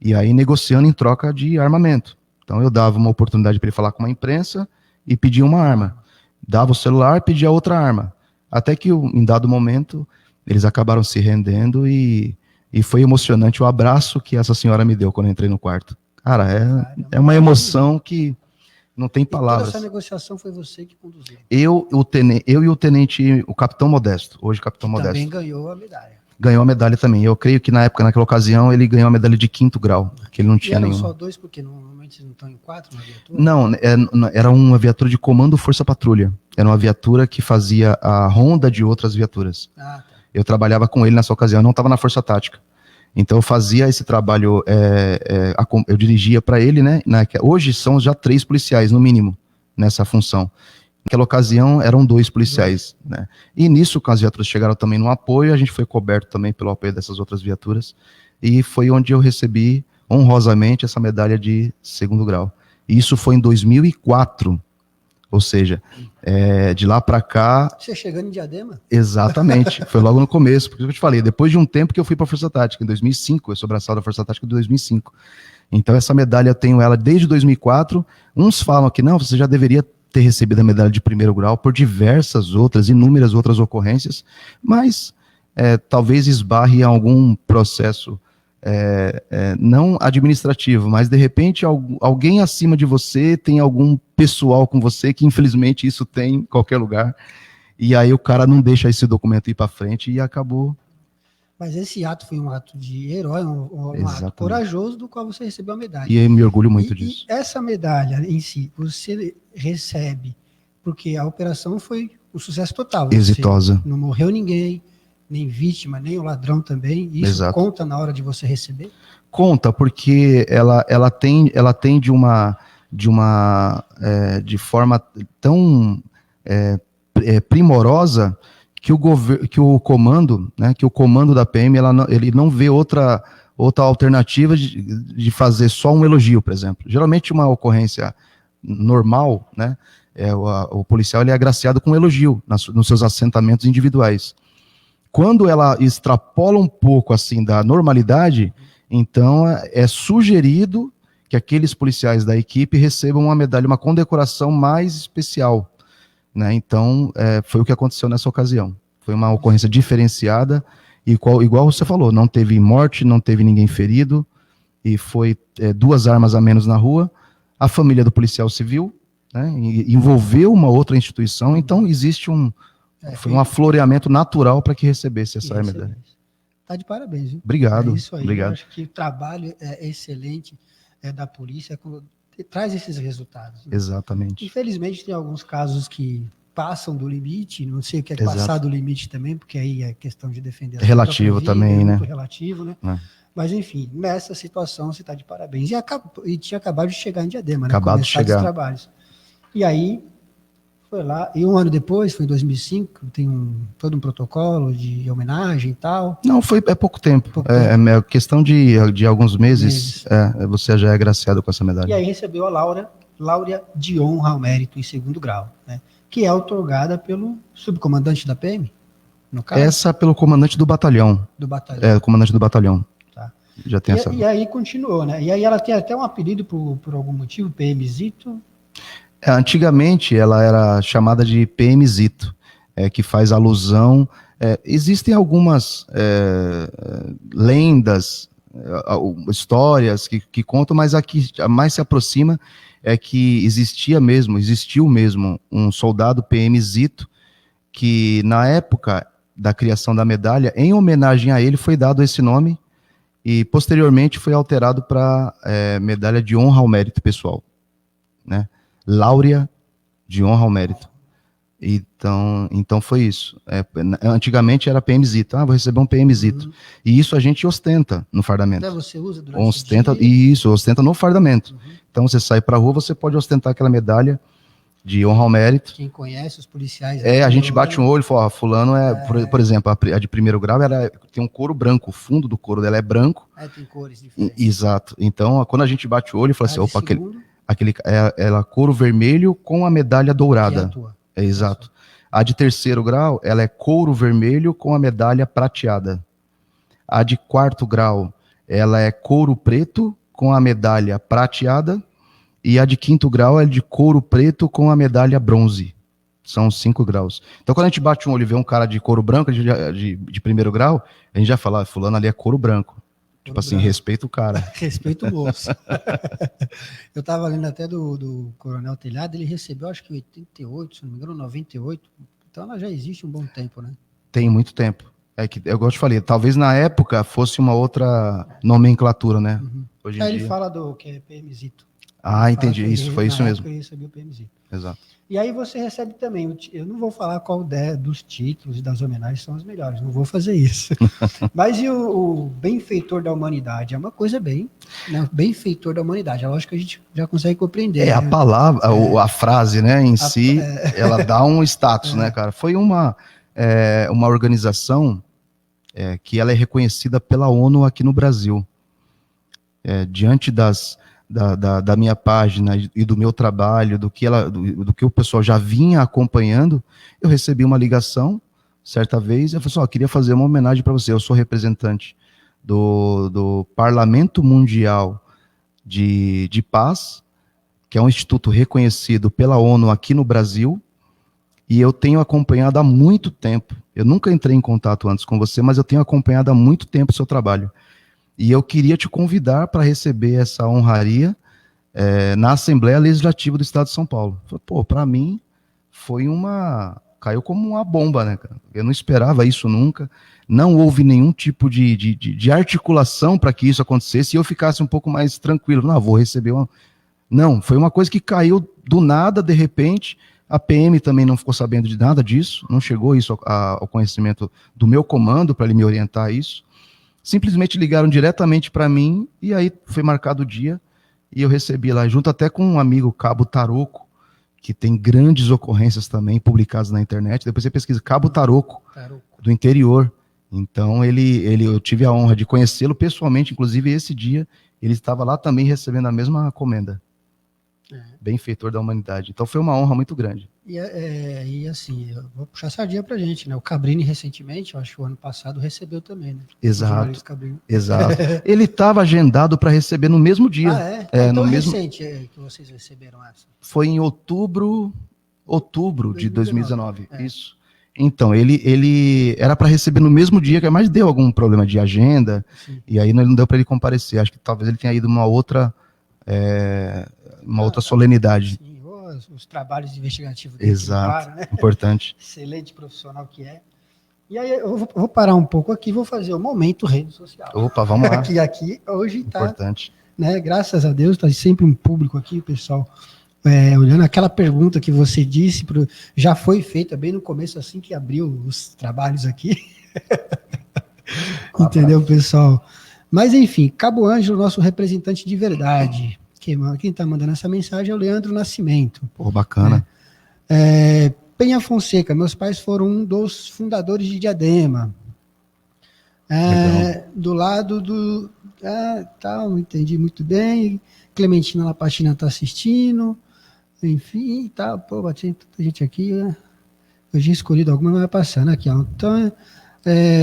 e aí negociando em troca de armamento. Então eu dava uma oportunidade para ele falar com uma imprensa e pedia uma arma. Dava o celular, pedia outra arma. Até que, em dado momento, eles acabaram se rendendo e foi emocionante o abraço que essa senhora me deu quando eu entrei no quarto. Cara, é uma emoção que não tem palavras. E toda essa negociação foi você que conduziu? Eu e o tenente, o Capitão Modesto, hoje Capitão Modesto. Também ganhou a medalha. Ganhou a medalha também. Eu creio que naquela ocasião, ele ganhou a medalha de 5º grau, que ele não tinha nenhuma. Só 2, porque normalmente não estão em 4 na viatura? Não, era uma viatura de comando Força Patrulha. Era uma viatura que fazia a ronda de outras viaturas. Ah, tá. Eu trabalhava com ele nessa ocasião, eu não estava na Força Tática. Então eu fazia esse trabalho, eu dirigia para ele, né? Hoje são já 3 policiais, no mínimo, nessa função. Naquela ocasião eram 2 policiais, né? E nisso, as viaturas chegaram também no apoio, a gente foi coberto também pelo apoio dessas outras viaturas, e foi onde eu recebi, honrosamente, essa medalha de 2º grau. E isso foi em 2004, ou seja, de lá para cá... Você chegando em Diadema? Exatamente, foi logo no começo, porque eu te falei, depois de um tempo que eu fui para a Força Tática, em 2005, eu sou braçal da Força Tática de 2005. Então essa medalha eu tenho ela desde 2004, uns falam que não, você já deveria ter recebido a medalha de 1º grau por diversas outras, inúmeras outras ocorrências, mas talvez esbarre em algum processo não administrativo, mas de repente alguém acima de você tem algum pessoal com você, que infelizmente isso tem em qualquer lugar, e aí o cara não deixa esse documento ir para frente e acabou. Mas esse ato foi um ato de herói, um ato corajoso, do qual você recebeu a medalha. E eu me orgulho muito disso. E essa medalha em si, você recebe porque a operação foi um sucesso total. Exitosa. Não morreu ninguém, nem vítima, nem o ladrão também. Isso Exato. Conta na hora de você receber? Conta, porque ela tem de forma tão primorosa que o comando, né, que o comando da PM, ele não vê outra alternativa de fazer só um elogio, por exemplo. Geralmente uma ocorrência normal, né, o policial ele é agraciado com um elogio nos seus assentamentos individuais. Quando ela extrapola um pouco assim da normalidade, então é sugerido que aqueles policiais da equipe recebam uma medalha, uma condecoração mais especial, né? Então foi o que aconteceu nessa ocasião. Foi uma ocorrência diferenciada, e igual você falou, não teve morte, não teve ninguém ferido, e foi 2 armas a menos na rua. A família do policial civil, né, envolveu uma outra instituição, então existe foi um afloreamento natural para que recebesse essa medalha. Está de parabéns, viu? Obrigado. É isso aí. Obrigado. Eu acho que o trabalho excelente da polícia traz esses resultados. Né? Exatamente. Infelizmente, tem alguns casos que passam do limite, não sei o que é Exato. Passar do limite também, porque aí é questão de defender a relativo vida, também, né? Muito relativo, né? Mas, enfim, nessa situação você está de parabéns. E tinha acabado de chegar em Diadema, né? Acabado de chegar. Os trabalhos. E aí, foi lá, e 1 ano depois, foi em 2005, tem todo um protocolo de homenagem e tal. Não, é pouco tempo. É questão de alguns meses. Você já é agraciado com essa medalha. E aí recebeu a Láurea de Honra ao Mérito em 2º grau, né? Que é outorgada pelo subcomandante da PM, no caso? Essa pelo comandante do batalhão. Do batalhão. O comandante do batalhão. Tá. Já tem essa. E aí continuou, né? E aí ela tem até um apelido por algum motivo, PMzito. Antigamente ela era chamada de PMzito, que faz alusão. Existem algumas lendas, histórias que contam, mas a que mais se aproxima é que existiu mesmo um soldado PMzito que na época da criação da medalha, em homenagem a ele, foi dado esse nome e posteriormente foi alterado para medalha de honra ao mérito pessoal, né? Láurea de honra ao mérito. Então foi isso. Antigamente era PMzito. Vou receber um PMzito. E isso a gente ostenta no fardamento. Você usa durante o dia? Isso, ostenta no fardamento. Então você sai pra rua, você pode ostentar aquela medalha de honra ao mérito. Quem conhece os policiais... A gente bate um olho e fala, fulano por exemplo, a de 1º grau, tem um couro branco, o fundo do couro dela é branco. Tem cores diferentes. Exato. Então, quando a gente bate o olho e fala assim, opa, ela couro vermelho com a medalha dourada. Exato. A de 3º grau, ela é couro vermelho com a medalha prateada. A de 4º grau, ela é couro preto com a medalha prateada. E a de 5º grau é de couro preto com a medalha bronze. São 5 graus. Então, quando a gente bate um olho e vê um cara de couro branco de 1º grau, a gente já fala, fulano ali é couro branco. Tipo assim, respeita o cara. Respeita o moço. Eu estava lendo até do Coronel Telhado, ele recebeu acho que 88, se não me engano, 98. Então ela já existe um bom tempo, né? Tem muito tempo. Que eu gosto de falar, talvez na época fosse uma outra nomenclatura, né? Hoje em dia. Ele fala do que é PMzito. Entendi. Isso, foi isso mesmo. Ele recebeu o PMzito. Exato. E aí você recebe também, eu não vou falar qual dos títulos e das homenagens são os melhores, não vou fazer isso. Mas e o benfeitor da humanidade? É uma coisa bem, né? Benfeitor da humanidade, é lógico que a gente já consegue compreender. A palavra, a frase, né, em si, ela dá um status, né, cara? Foi uma organização que ela é reconhecida pela ONU aqui no Brasil. Diante da minha página e do meu trabalho, do que o pessoal já vinha acompanhando, eu recebi uma ligação, certa vez, eu falei assim, queria fazer uma homenagem para você, eu sou representante do Parlamento Mundial de Paz, que é um instituto reconhecido pela ONU aqui no Brasil, e eu tenho acompanhado há muito tempo, eu nunca entrei em contato antes com você, mas eu tenho acompanhado há muito tempo o seu trabalho. e eu queria te convidar para receber essa honraria na Assembleia Legislativa do Estado de São Paulo. Falei, pô, para mim caiu como uma bomba, né, cara? Eu não esperava isso nunca, não houve nenhum tipo de articulação para que isso acontecesse e eu ficasse um pouco mais tranquilo. Não, vou receber uma... Não, foi uma coisa que caiu do nada, de repente. A PM também não ficou sabendo de nada disso, não chegou isso ao conhecimento do meu comando para ele me orientar a isso. Simplesmente ligaram diretamente para mim e aí foi marcado o dia e eu recebi lá, junto até com um amigo, Cabo Taroco, que tem grandes ocorrências também publicadas na internet. Depois você pesquisa Cabo Taroco, do interior. Então eu tive a honra de conhecê-lo pessoalmente, inclusive esse dia ele estava lá também recebendo a mesma comenda. Benfeitor da humanidade. Então foi uma honra muito grande. E assim, eu vou puxar sardinha pra gente, né? O Cabrini recentemente, eu acho que o ano passado, recebeu também, né? Exato. Exato. Ele estava agendado para receber no mesmo dia. Então no mesmo... recente que vocês receberam essa? Foi em outubro de 2019. Isso. Então, ele era para receber no mesmo dia, mas deu algum problema de agenda, sim, e aí não deu para ele comparecer. Acho que talvez ele tenha ido uma outra solenidade. Sim, os trabalhos investigativos dele. Exato, né? Importante. Excelente profissional que é. E aí eu vou parar um pouco aqui, vou fazer o momento rede social. Opa, vamos lá. Aqui hoje está, importante, né? Graças a Deus, está sempre um público aqui, pessoal, olhando aquela pergunta que você disse, já foi feita bem no começo, assim que abriu os trabalhos aqui. Entendeu, pessoal? Mas enfim, Cabo Ângelo, nosso representante de verdade. Quem está mandando essa mensagem é o Leandro Nascimento. Pô, bacana. Penha Fonseca, meus pais foram um dos fundadores de Diadema. Do lado do... não entendi muito bem. Clementina Lapatina está assistindo. Enfim, tá. Pô, bati tanta gente aqui. Eu tinha escolhido alguma, mas vai passando aqui. Ó. Então,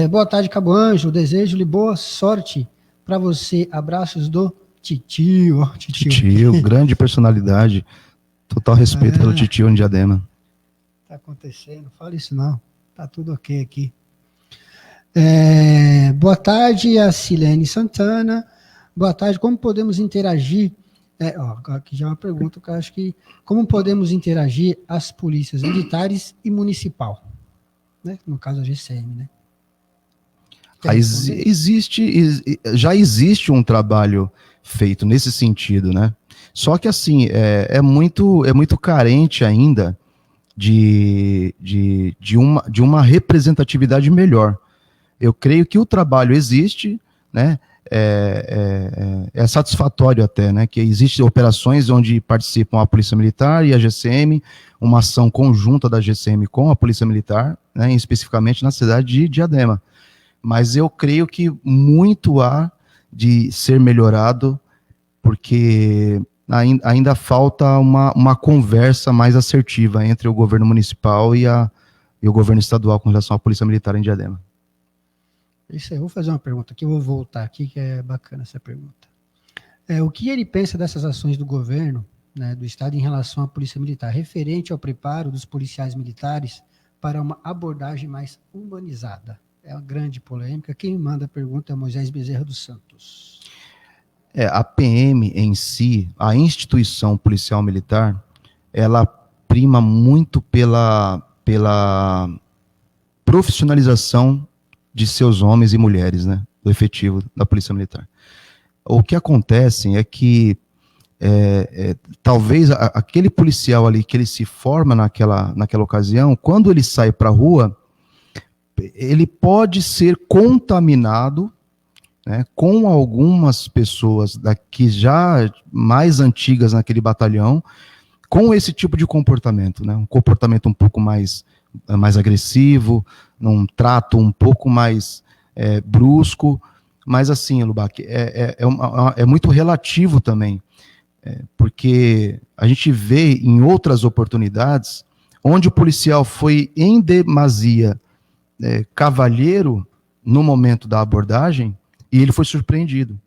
boa tarde, Cabo Ângelo. Desejo-lhe boa sorte para você. Abraços do Titio. Titio, grande personalidade. Total respeito pelo Titio em Diadema. Tá acontecendo, fala isso não. Tá tudo ok aqui. Boa tarde, a Silene Santana. Boa tarde, como podemos interagir? Aqui já é uma pergunta que eu acho que... Como podemos interagir as polícias militares e municipal? Né? No caso, a GCM, né? Já existe um trabalho feito nesse sentido, né? Só que assim, é muito carente ainda de uma representatividade melhor. Eu creio que o trabalho existe, né? É satisfatório até, né? Que existem operações onde participam a Polícia Militar e a GCM, uma ação conjunta da GCM com a Polícia Militar, né? Especificamente na cidade de Diadema. Mas eu creio que muito há de ser melhorado, porque ainda falta uma conversa mais assertiva entre o governo municipal e o governo estadual com relação à Polícia Militar em Diadema. Isso aí, eu vou fazer uma pergunta aqui, eu vou voltar aqui, que é bacana essa pergunta. O que ele pensa dessas ações do governo, né, do Estado, em relação à Polícia Militar, referente ao preparo dos policiais militares para uma abordagem mais humanizada? É uma grande polêmica. Quem manda a pergunta é Moisés Bezerra dos Santos. A PM em si, a instituição policial militar, ela prima muito pela profissionalização de seus homens e mulheres, né, do efetivo da Polícia Militar. O que acontece é que talvez aquele policial ali que ele se forma naquela ocasião, quando ele sai para a rua, ele pode ser contaminado, né, com algumas pessoas daqui já mais antigas naquele batalhão, com esse tipo de comportamento, né, um comportamento um pouco mais agressivo, num trato um pouco mais brusco, mas assim, Lubac, é muito relativo também, porque a gente vê em outras oportunidades, onde o policial foi em demasia cavalheiro no momento da abordagem, e ele foi surpreendido.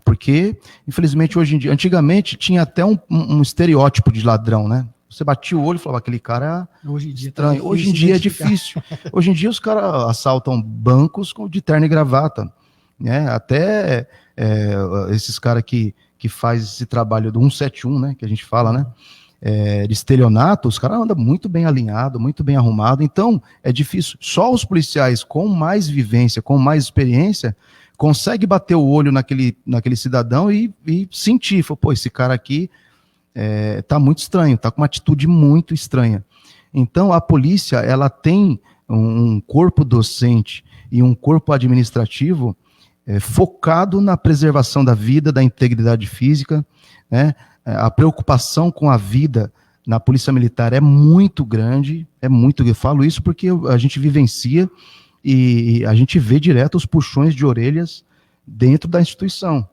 Porque, infelizmente, hoje em dia, antigamente tinha até um estereótipo de ladrão, né? Você batia o olho e falava, aquele cara hoje em dia estranho. Hoje em dia é difícil. Hoje em dia os caras assaltam bancos de terno e gravata. né? Até esses caras que faz esse trabalho do 171, né, que a gente fala, né, de estelionato, os caras andam muito bem alinhados, muito bem arrumados, então é difícil. Só os policiais com mais vivência, com mais experiência, conseguem bater o olho naquele cidadão e sentir, pô, esse cara aqui tá muito estranho, tá com uma atitude muito estranha. Então a polícia, ela tem um corpo docente e um corpo administrativo focado na preservação da vida, da integridade física, né? A preocupação com a vida na Polícia Militar é muito grande, eu falo isso porque a gente vivencia e a gente vê direto os puxões de orelhas dentro da instituição.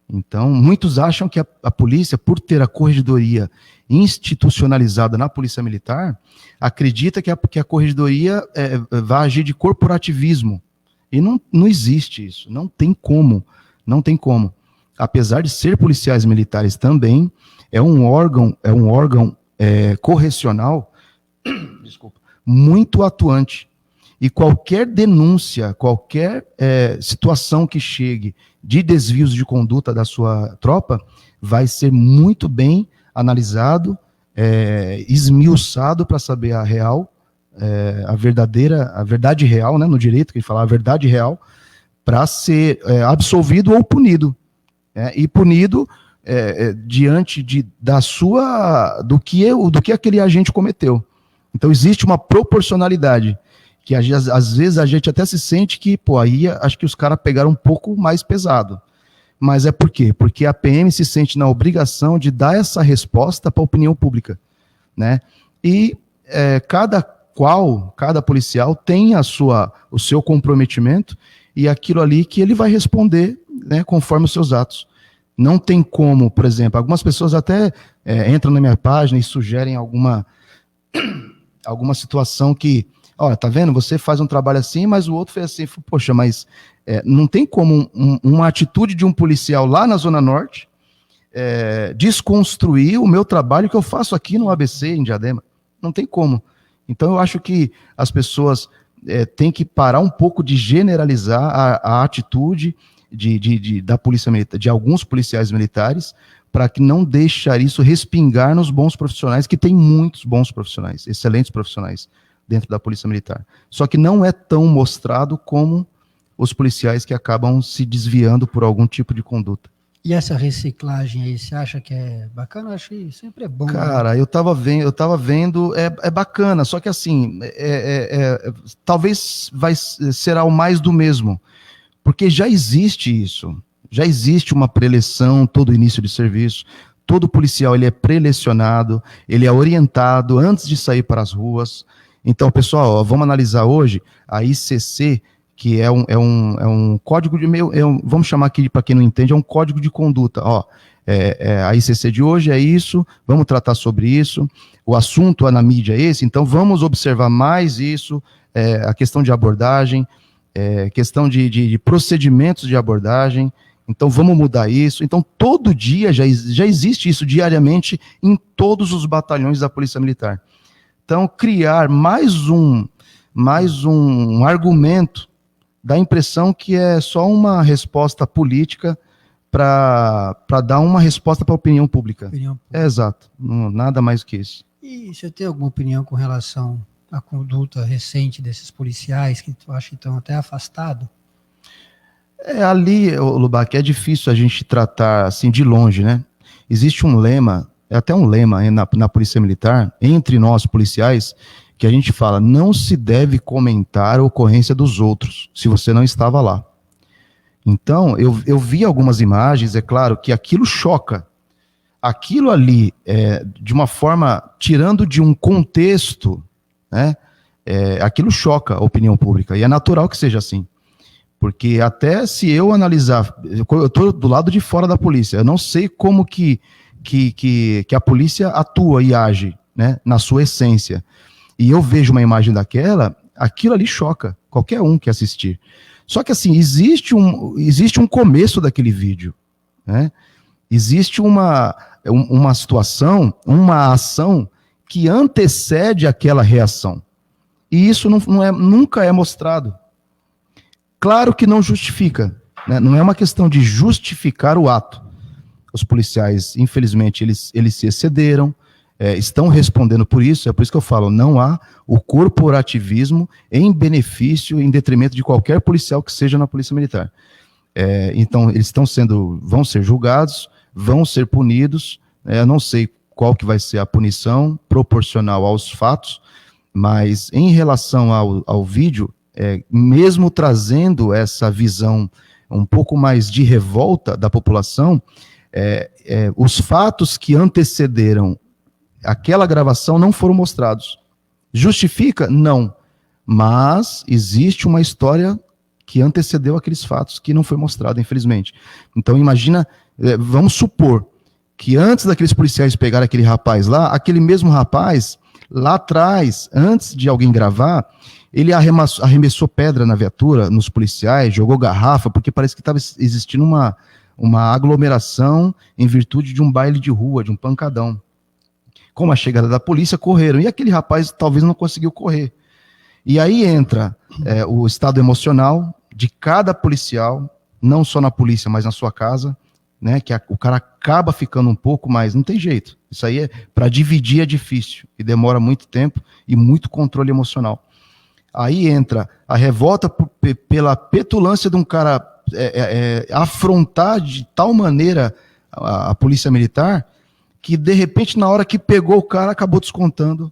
Então, muitos acham que a polícia, por ter a corregedoria institucionalizada na Polícia Militar, acredita que a corregedoria vai agir de corporativismo. E não existe isso, não tem como. Apesar de ser policiais militares também, é um órgão correcional, desculpa, muito atuante. E qualquer denúncia, qualquer situação que chegue de desvios de conduta da sua tropa, vai ser muito bem analisado, esmiuçado para saber a real, a verdade real, né, no direito, que ele fala a verdade real, para ser absolvido ou punido. E punido diante do que aquele agente cometeu. Então existe uma proporcionalidade, que às vezes a gente até se sente que, aí acho que os caras pegaram um pouco mais pesado. Mas é por quê? Porque a PM se sente na obrigação de dar essa resposta para a opinião pública, né? E cada policial tem o seu comprometimento e aquilo ali que ele vai responder, né, conforme os seus atos. Não tem como, por exemplo, algumas pessoas até entram na minha página e sugerem alguma situação que, olha, tá vendo, você faz um trabalho assim, mas o outro fez assim. Poxa, mas não tem como uma atitude de um policial lá na Zona Norte desconstruir o meu trabalho que eu faço aqui no ABC, em Diadema. Não tem como. Então eu acho que as pessoas têm que parar um pouco de generalizar a atitude da polícia militar, de alguns policiais militares, para que não deixar isso respingar nos bons profissionais, que tem muitos bons profissionais, excelentes profissionais dentro da Polícia Militar. Só que não é tão mostrado como os policiais que acabam se desviando por algum tipo de conduta. E essa reciclagem aí, você acha que é bacana? Eu acho que sempre é bom. Cara, né? eu tava vendo, é bacana, só que assim, talvez será o mais do mesmo, porque já existe isso, já existe uma preleção todo início de serviço, todo policial ele é prelecionado, ele é orientado antes de sair para as ruas. Então, pessoal, vamos analisar hoje a ICC, que é um código de vamos chamar aqui, para quem não entende, é um código de conduta. A ICC de hoje é isso, vamos tratar sobre isso, o assunto na mídia é esse, então vamos observar mais isso, a questão de abordagem, questão de procedimentos de abordagem, então vamos mudar isso. Então todo dia já existe isso diariamente em todos os batalhões da Polícia Militar. Então criar mais um argumento dá a impressão que é só uma resposta política para dar uma resposta para a opinião pública. Exato, nada mais que isso. E você tem alguma opinião com relação à conduta recente desses policiais que tu acha que estão até afastados? Ali, Lubac, é difícil a gente tratar assim de longe, né? Existe um lema, até um lema na Polícia Militar, entre nós policiais, que a gente fala, não se deve comentar a ocorrência dos outros, se você não estava lá. Então, eu vi algumas imagens, é claro que aquilo choca. Aquilo ali, de uma forma, tirando de um contexto, né, aquilo choca a opinião pública, e é natural que seja assim. Porque até se eu analisar, eu estou do lado de fora da polícia, eu não sei como que a polícia atua e age, né, na sua essência. E eu vejo uma imagem daquela, aquilo ali choca qualquer um que assistir. Só que assim, existe um começo daquele vídeo, né? Existe uma situação, uma ação que antecede aquela reação. E isso nunca é mostrado. Claro que não justifica, né? Não é uma questão de justificar o ato. Os policiais, infelizmente, eles se excederam, estão respondendo por isso, é por isso que eu falo, não há o corporativismo em benefício, em detrimento de qualquer policial que seja na Polícia Militar. Então, eles vão ser julgados, vão ser punidos, eu não sei qual que vai ser a punição proporcional aos fatos, mas em relação ao vídeo, mesmo trazendo essa visão um pouco mais de revolta da população, os fatos que antecederam aquela gravação não foram mostrados. Justifica? Não. Mas existe uma história que antecedeu aqueles fatos que não foi mostrada, infelizmente. Então imagina, vamos supor que antes daqueles policiais pegarem aquele rapaz lá, aquele mesmo rapaz, lá atrás, antes de alguém gravar, ele arremessou pedra na viatura, nos policiais, jogou garrafa, porque parece que estava existindo uma aglomeração em virtude de um baile de rua, de um pancadão. Com a chegada da polícia, correram. E aquele rapaz talvez não conseguiu correr. E aí entra o estado emocional de cada policial, não só na polícia, mas na sua casa, né? Que o cara acaba ficando um pouco, mas não tem jeito. Isso aí para dividir é difícil. E demora muito tempo e muito controle emocional. Aí entra a revolta pela petulância de um cara afrontar de tal maneira a polícia militar, que de repente na hora que pegou o cara acabou descontando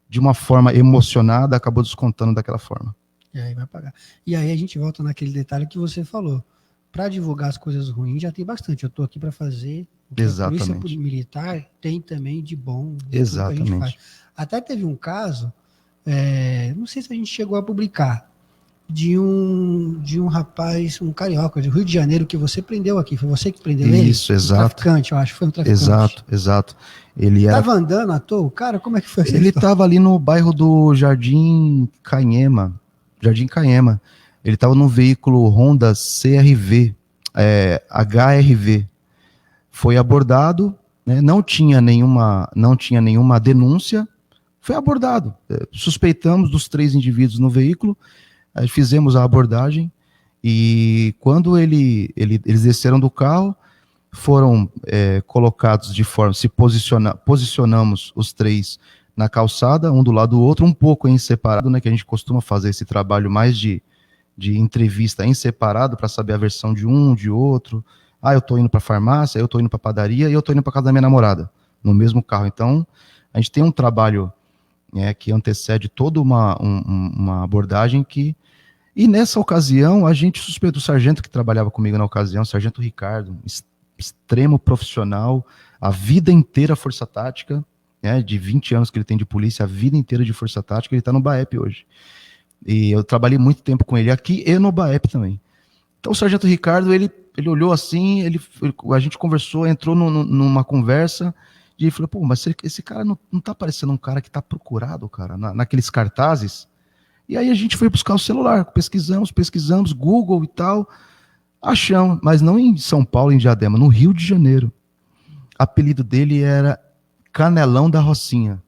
de uma forma emocionada, acabou descontando daquela forma. E aí vai pagar. E aí a gente volta naquele detalhe que você falou. Para divulgar as coisas ruins já tem bastante. Eu estou aqui para fazer o que Exatamente. a polícia militar tem também de bom. Exatamente. Que a gente faz. Até teve um caso, não sei se a gente chegou a publicar, de um rapaz, um carioca do Rio de Janeiro que você prendeu aqui. Foi você que prendeu ele? Isso, exato. Um traficante, eu acho. Foi um traficante. Exato. Ele estava andando à toa? Cara, como é que foi essa Ele história? estava ali no bairro do Jardim Canhema. Ele estava num veículo Honda CR-V, HRV. Foi abordado, né, não tinha nenhuma denúncia, foi abordado. Suspeitamos dos 3 indivíduos no veículo, fizemos a abordagem e quando eles desceram do carro, foram colocados de forma, posicionamos os 3 na calçada, um do lado do outro, um pouco em separado, né, que a gente costuma fazer esse trabalho mais de entrevista em separado para saber a versão de um, de outro. Eu tô indo para farmácia, eu tô indo para padaria e eu tô indo para casa da minha namorada, no mesmo carro. Então, a gente tem um trabalho que antecede toda uma abordagem que... E nessa ocasião, a gente suspeitou o sargento que trabalhava comigo na ocasião, o sargento Ricardo, extremo profissional, a vida inteira força tática, de 20 anos que ele tem de polícia, a vida inteira de força tática, ele está no BAEP hoje. E eu trabalhei muito tempo com ele aqui e no BAEP também. Então o sargento Ricardo, ele olhou assim, a gente conversou, entrou numa conversa, e ele falou, mas esse cara não tá parecendo um cara que tá procurado, cara, naqueles cartazes? E aí a gente foi buscar o celular, pesquisamos, Google e tal, achamos, mas não em São Paulo, em Diadema, no Rio de Janeiro. O apelido dele era Canelão da Rocinha.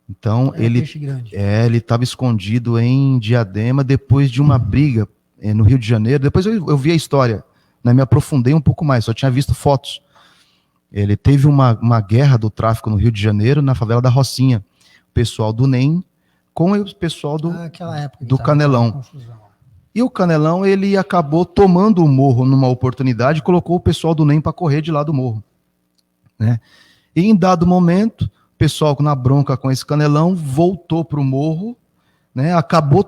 Então, ele estava escondido em Diadema depois de uma briga no Rio de Janeiro. Depois eu vi a história, né, me aprofundei um pouco mais, só tinha visto fotos. Ele teve uma guerra do tráfico no Rio de Janeiro, na favela da Rocinha. O pessoal do NEM com o pessoal do Canelão. E o Canelão, ele acabou tomando o morro numa oportunidade e colocou o pessoal do NEM para correr de lá do morro. Né? E em dado momento, o pessoal na bronca com esse Canelão voltou para o morro, né? Acabou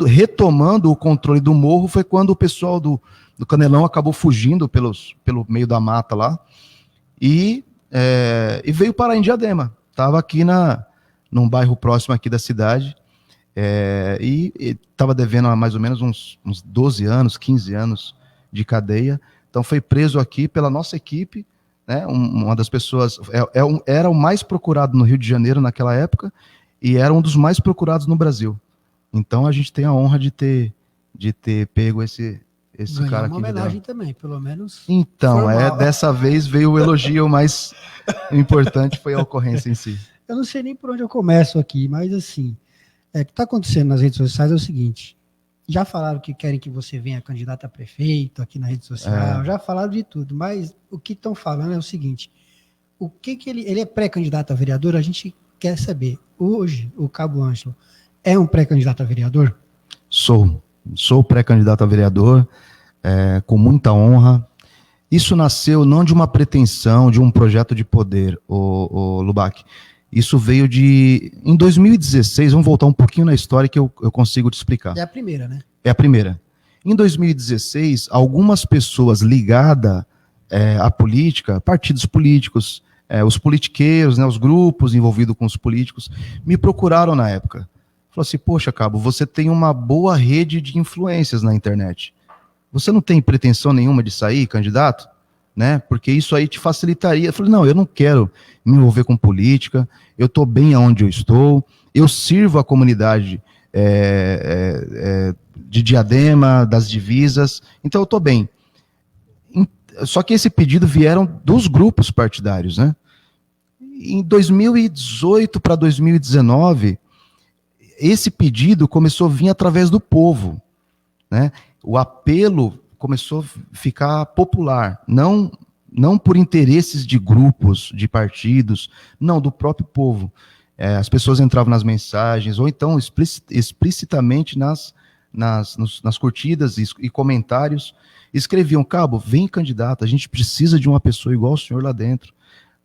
retomando o controle do morro. Foi quando o pessoal do Canelão acabou fugindo pelo meio da mata lá e veio parar em Diadema. Estava aqui num bairro próximo aqui da cidade, e estava devendo mais ou menos uns 12 anos, 15 anos de cadeia. Então foi preso aqui pela nossa equipe, né? Uma das pessoas, era o mais procurado no Rio de Janeiro naquela época, e era um dos mais procurados no Brasil. Então a gente tem a honra de ter pego esse cara aqui. Uma homenagem também, pelo menos. Então, dessa vez veio o elogio, mas o importante foi a ocorrência em si. Eu não sei nem por onde eu começo aqui, mas assim, o que está acontecendo nas redes sociais é o seguinte: Já falaram que querem que você venha candidato a prefeito aqui na rede social, já falaram de tudo, mas o que estão falando é o seguinte, o que ele é pré-candidato a vereador, a gente quer saber. Hoje, o Cabo Ângelo é um pré-candidato a vereador? Sou pré-candidato a vereador, com muita honra. Isso nasceu não de uma pretensão, de um projeto de poder, o Lubac. Isso veio em 2016, vamos voltar um pouquinho na história que eu consigo te explicar. É a primeira, né? É a primeira. Em 2016, algumas pessoas ligadas à política, partidos políticos, os politiqueiros, né, os grupos envolvidos com os políticos, me procuraram na época. Falaram assim, poxa, Cabo, você tem uma boa rede de influências na internet. Você não tem pretensão nenhuma de sair candidato? Né? Porque isso aí te facilitaria. Eu falei, não, eu não quero me envolver com política, eu estou bem aonde eu estou, eu sirvo a comunidade de Diadema, das divisas, então eu estou bem. Só que esse pedido vieram dos grupos partidários, né? Em 2018 para 2019, esse pedido começou a vir através do povo, né? O apelo começou a ficar popular, não por interesses de grupos, de partidos, não, do próprio povo. As pessoas entravam nas mensagens, ou então explicitamente nas curtidas e comentários, escreviam, Cabo, vem candidato, a gente precisa de uma pessoa igual o senhor lá dentro.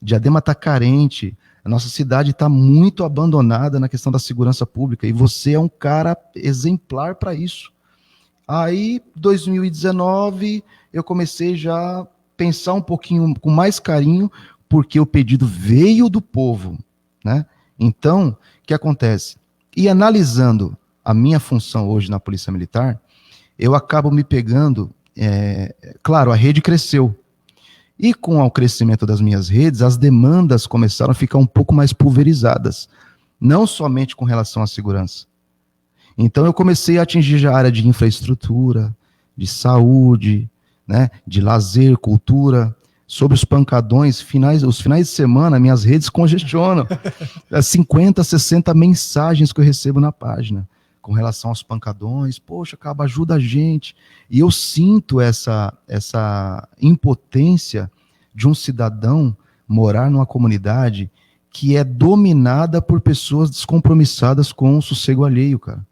Diadema está carente, a nossa cidade está muito abandonada na questão da segurança pública, e você é um cara exemplar para isso. Aí, 2019, eu comecei já a pensar um pouquinho com mais carinho, porque o pedido veio do povo, né? Então, o que acontece? E analisando a minha função hoje na Polícia Militar, eu acabo me pegando, claro, a rede cresceu. E com o crescimento das minhas redes, as demandas começaram a ficar um pouco mais pulverizadas, não somente com relação à segurança. Então eu comecei a atingir já a área de infraestrutura, de saúde, né, de lazer, cultura. Sobre os pancadões, os finais de semana, minhas redes congestionam. 50, 60 mensagens que eu recebo na página com relação aos pancadões. Poxa, Cabo, ajuda a gente. E eu sinto essa impotência de um cidadão morar numa comunidade que é dominada por pessoas descompromissadas com o sossego alheio, cara.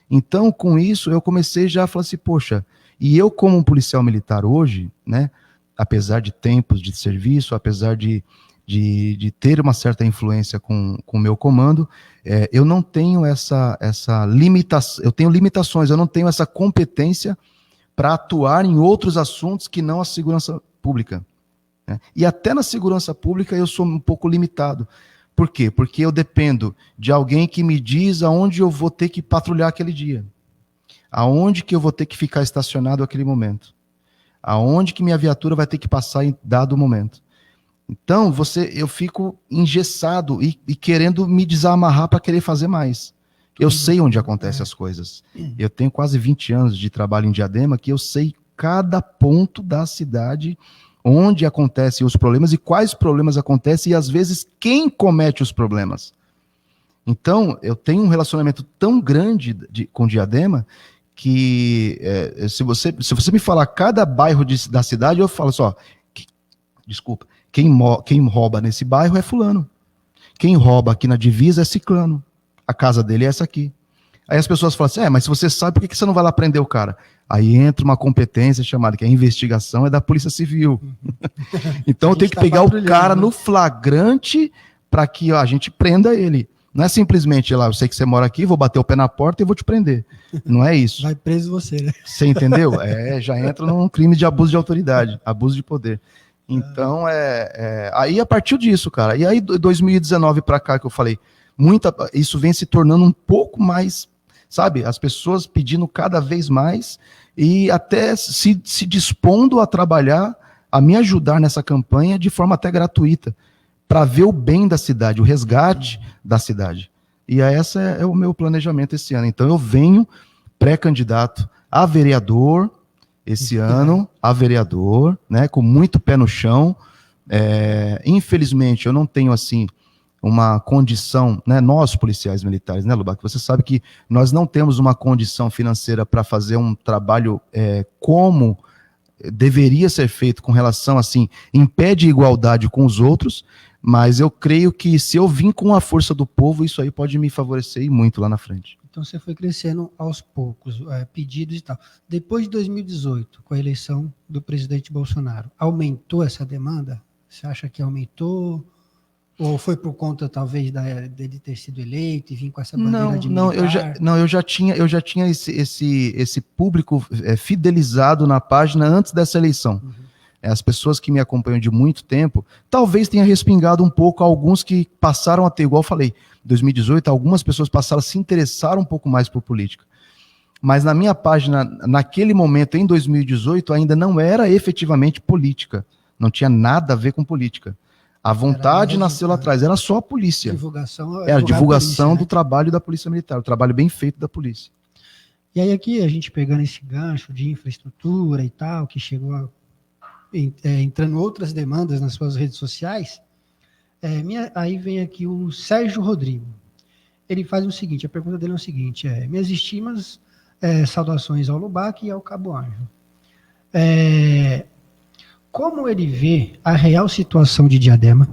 Então, com isso, eu comecei já a falar assim, poxa, e eu como um policial militar hoje, né, apesar de tempos de serviço, apesar de ter uma certa influência com o meu comando, eu não tenho essa limitação, eu tenho limitações, eu não tenho essa competência para atuar em outros assuntos que não a segurança pública. Né? E até na segurança pública eu sou um pouco limitado. Por quê? Porque eu dependo de alguém que me diz aonde eu vou ter que patrulhar aquele dia. Aonde que eu vou ter que ficar estacionado naquele momento. Aonde que minha viatura vai ter que passar em dado momento. Então, eu fico engessado e querendo me desamarrar para querer fazer mais. Eu sei onde acontecem as coisas. Eu tenho quase 20 anos de trabalho em Diadema, que eu sei cada ponto da cidade onde acontecem os problemas e quais problemas acontecem e, às vezes, quem comete os problemas. Então, eu tenho um relacionamento tão grande com Diadema que, se você me falar cada bairro da cidade, eu falo só, desculpa, quem rouba nesse bairro é fulano. Quem rouba aqui na divisa é ciclano. A casa dele é essa aqui. Aí as pessoas falam assim, mas se você sabe, por que você não vai lá prender o cara? Aí entra uma competência chamada, que a investigação é da Polícia Civil. Então eu tenho que pegar o cara no flagrante para que a gente prenda ele. Não é simplesmente, eu sei que você mora aqui, vou bater o pé na porta e vou te prender. Não é isso. Vai preso você, né? Você entendeu? Já entra num crime de abuso de autoridade, abuso de poder. Então, aí a partir disso, cara, e aí 2019 para cá que eu falei, isso vem se tornando um pouco mais, sabe, as pessoas pedindo cada vez mais e até se dispondo a trabalhar, a me ajudar nessa campanha de forma até gratuita, para ver o bem da cidade, o resgate da cidade. E esse é o meu planejamento esse ano. Então eu venho pré-candidato a vereador, esse ano, a vereador, né, com muito pé no chão. Infelizmente, eu não tenho, assim, uma condição, né, nós policiais militares, né, Lubac, você sabe que nós não temos uma condição financeira para fazer um trabalho como deveria ser feito com relação, assim, em pé de igualdade com os outros, mas eu creio que se eu vim com a força do povo, isso aí pode me favorecer e muito lá na frente. Então você foi crescendo aos poucos, pedidos e tal. Depois de 2018, com a eleição do presidente Bolsonaro, aumentou essa demanda? Você acha que aumentou? Ou foi por conta, talvez, dele ter sido eleito e vir com essa bandeira de militar? Eu já tinha esse público fidelizado na página antes dessa eleição. Uhum. As pessoas que me acompanham de muito tempo, talvez tenha respingado um pouco alguns que passaram a ter, igual eu falei, 2018, algumas pessoas passaram a se interessar um pouco mais por política. Mas na minha página, naquele momento, em 2018, ainda não era efetivamente política. Não tinha nada a ver com política. A vontade nasceu lá atrás, era só a polícia. Era a divulgação do trabalho da Polícia Militar, o trabalho bem feito da polícia. E aí aqui, a gente pegando esse gancho de infraestrutura e tal, que chegou entrando outras demandas nas suas redes sociais, aí vem aqui o Sérgio Rodrigo. Ele faz o seguinte, a pergunta dele é o seguinte, minhas estimas, saudações ao Lubac e ao Cabo Ângelo. Como ele vê a real situação de Diadema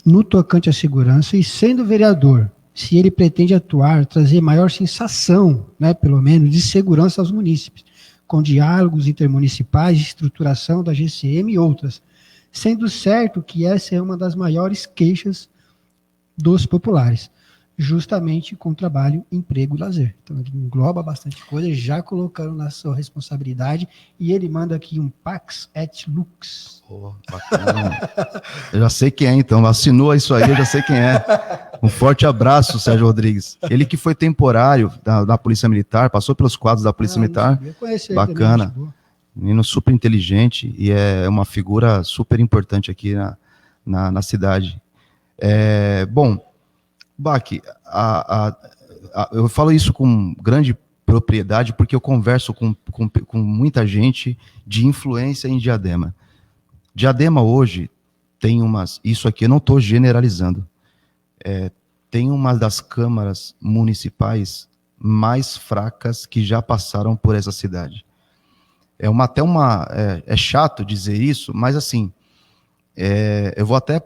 no tocante à segurança e sendo vereador, se ele pretende atuar, trazer maior sensação, né, pelo menos, de segurança aos munícipes, com diálogos intermunicipais, estruturação da GCM e outras, sendo certo que essa é uma das maiores queixas dos populares, justamente com trabalho, emprego e lazer. Então ele engloba bastante coisa, já colocando na sua responsabilidade, e ele manda aqui um Pax et Lux. Oh, bacana. Eu já sei quem é, então, assinou isso aí, eu já sei quem é. Um forte abraço, Sérgio Rodrigues. Ele que foi temporário da Polícia Militar, passou pelos quadros da Polícia Militar, bacana, menino super inteligente, e é uma figura super importante aqui na cidade. Bom, Bach, eu falo isso com grande propriedade porque eu converso com muita gente de influência em Diadema. Diadema hoje tem isso aqui eu não estou generalizando, tem uma das câmaras municipais mais fracas que já passaram por essa cidade. É chato dizer isso, mas assim, eu vou até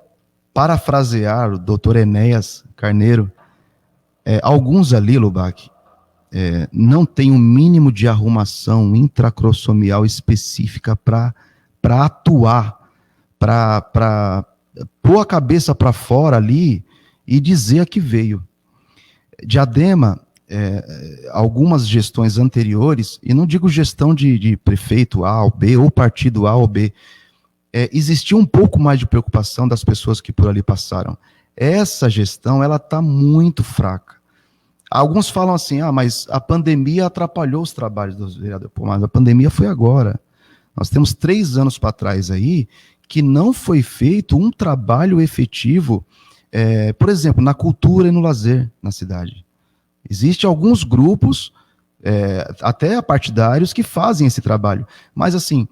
parafrasear o doutor Enéas Carneiro, alguns ali, Lubac, não tem um mínimo de arrumação intracrossomial específica para atuar, para pôr a cabeça para fora ali e dizer a que veio. Diadema, algumas gestões anteriores, e não digo gestão de prefeito A ou B, ou partido A ou B, existia um pouco mais de preocupação das pessoas que por ali passaram. Essa gestão, ela está muito fraca. Alguns falam assim, mas a pandemia atrapalhou os trabalhos dos vereadores. Pô, mas a pandemia foi agora. Nós temos 3 anos para trás aí, que não foi feito um trabalho efetivo, por exemplo, na cultura e no lazer na cidade. Existem alguns grupos, até partidários, que fazem esse trabalho. Mas assim,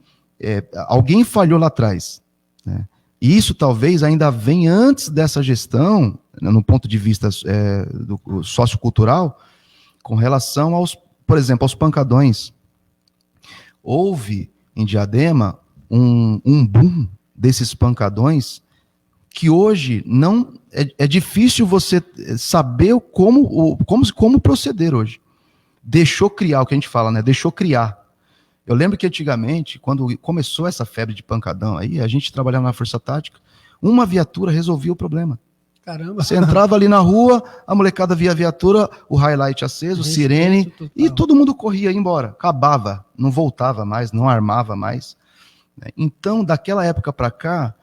alguém falhou lá atrás, né? E isso talvez ainda venha antes dessa gestão, no ponto de vista do sociocultural, com relação por exemplo, aos pancadões. Houve em Diadema um boom desses pancadões que hoje não é difícil você saber como proceder hoje. Deixou criar, o que a gente fala, né? Deixou criar. Eu lembro que antigamente, quando começou essa febre de pancadão, aí a gente trabalhava na Força Tática, uma viatura resolvia o problema. Caramba. Você entrava ali na rua, a molecada via a viatura, o highlight aceso, sirene, total. E todo mundo corria, ia embora. Acabava, não voltava mais, não armava mais. Então, daquela época para cá,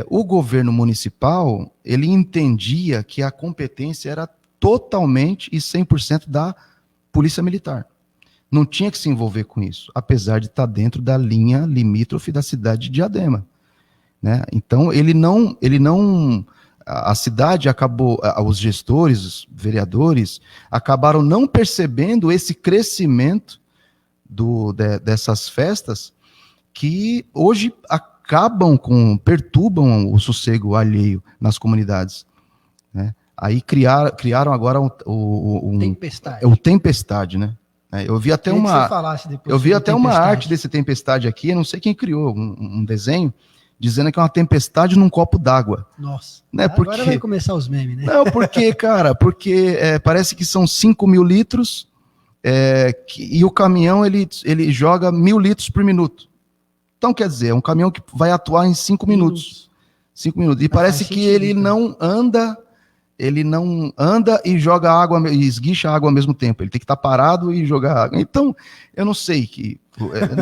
o governo municipal, ele entendia que a competência era totalmente e 100% da Polícia Militar. Não tinha que se envolver com isso, apesar de estar dentro da linha limítrofe da cidade de Diadema, né? Então, a cidade acabou, os gestores, os vereadores, acabaram não percebendo esse crescimento dessas festas que hoje perturbam o sossego alheio nas comunidades. Aí criaram agora Tempestade. o Tempestade, né? Eu vi até uma arte desse Tempestade aqui, eu não sei quem criou, um desenho, dizendo que é uma tempestade num copo d'água. Nossa, né? Agora vai começar os memes, né? Não, cara, parece que são 5.000 litros e o caminhão ele joga 1.000 litros por minuto. Então, quer dizer, é um caminhão que vai atuar em 5 minutos. 5 minutos. E parece que ele não anda e joga água, e esguicha água ao mesmo tempo. Ele tem que estar parado e jogar água. Então, eu não sei,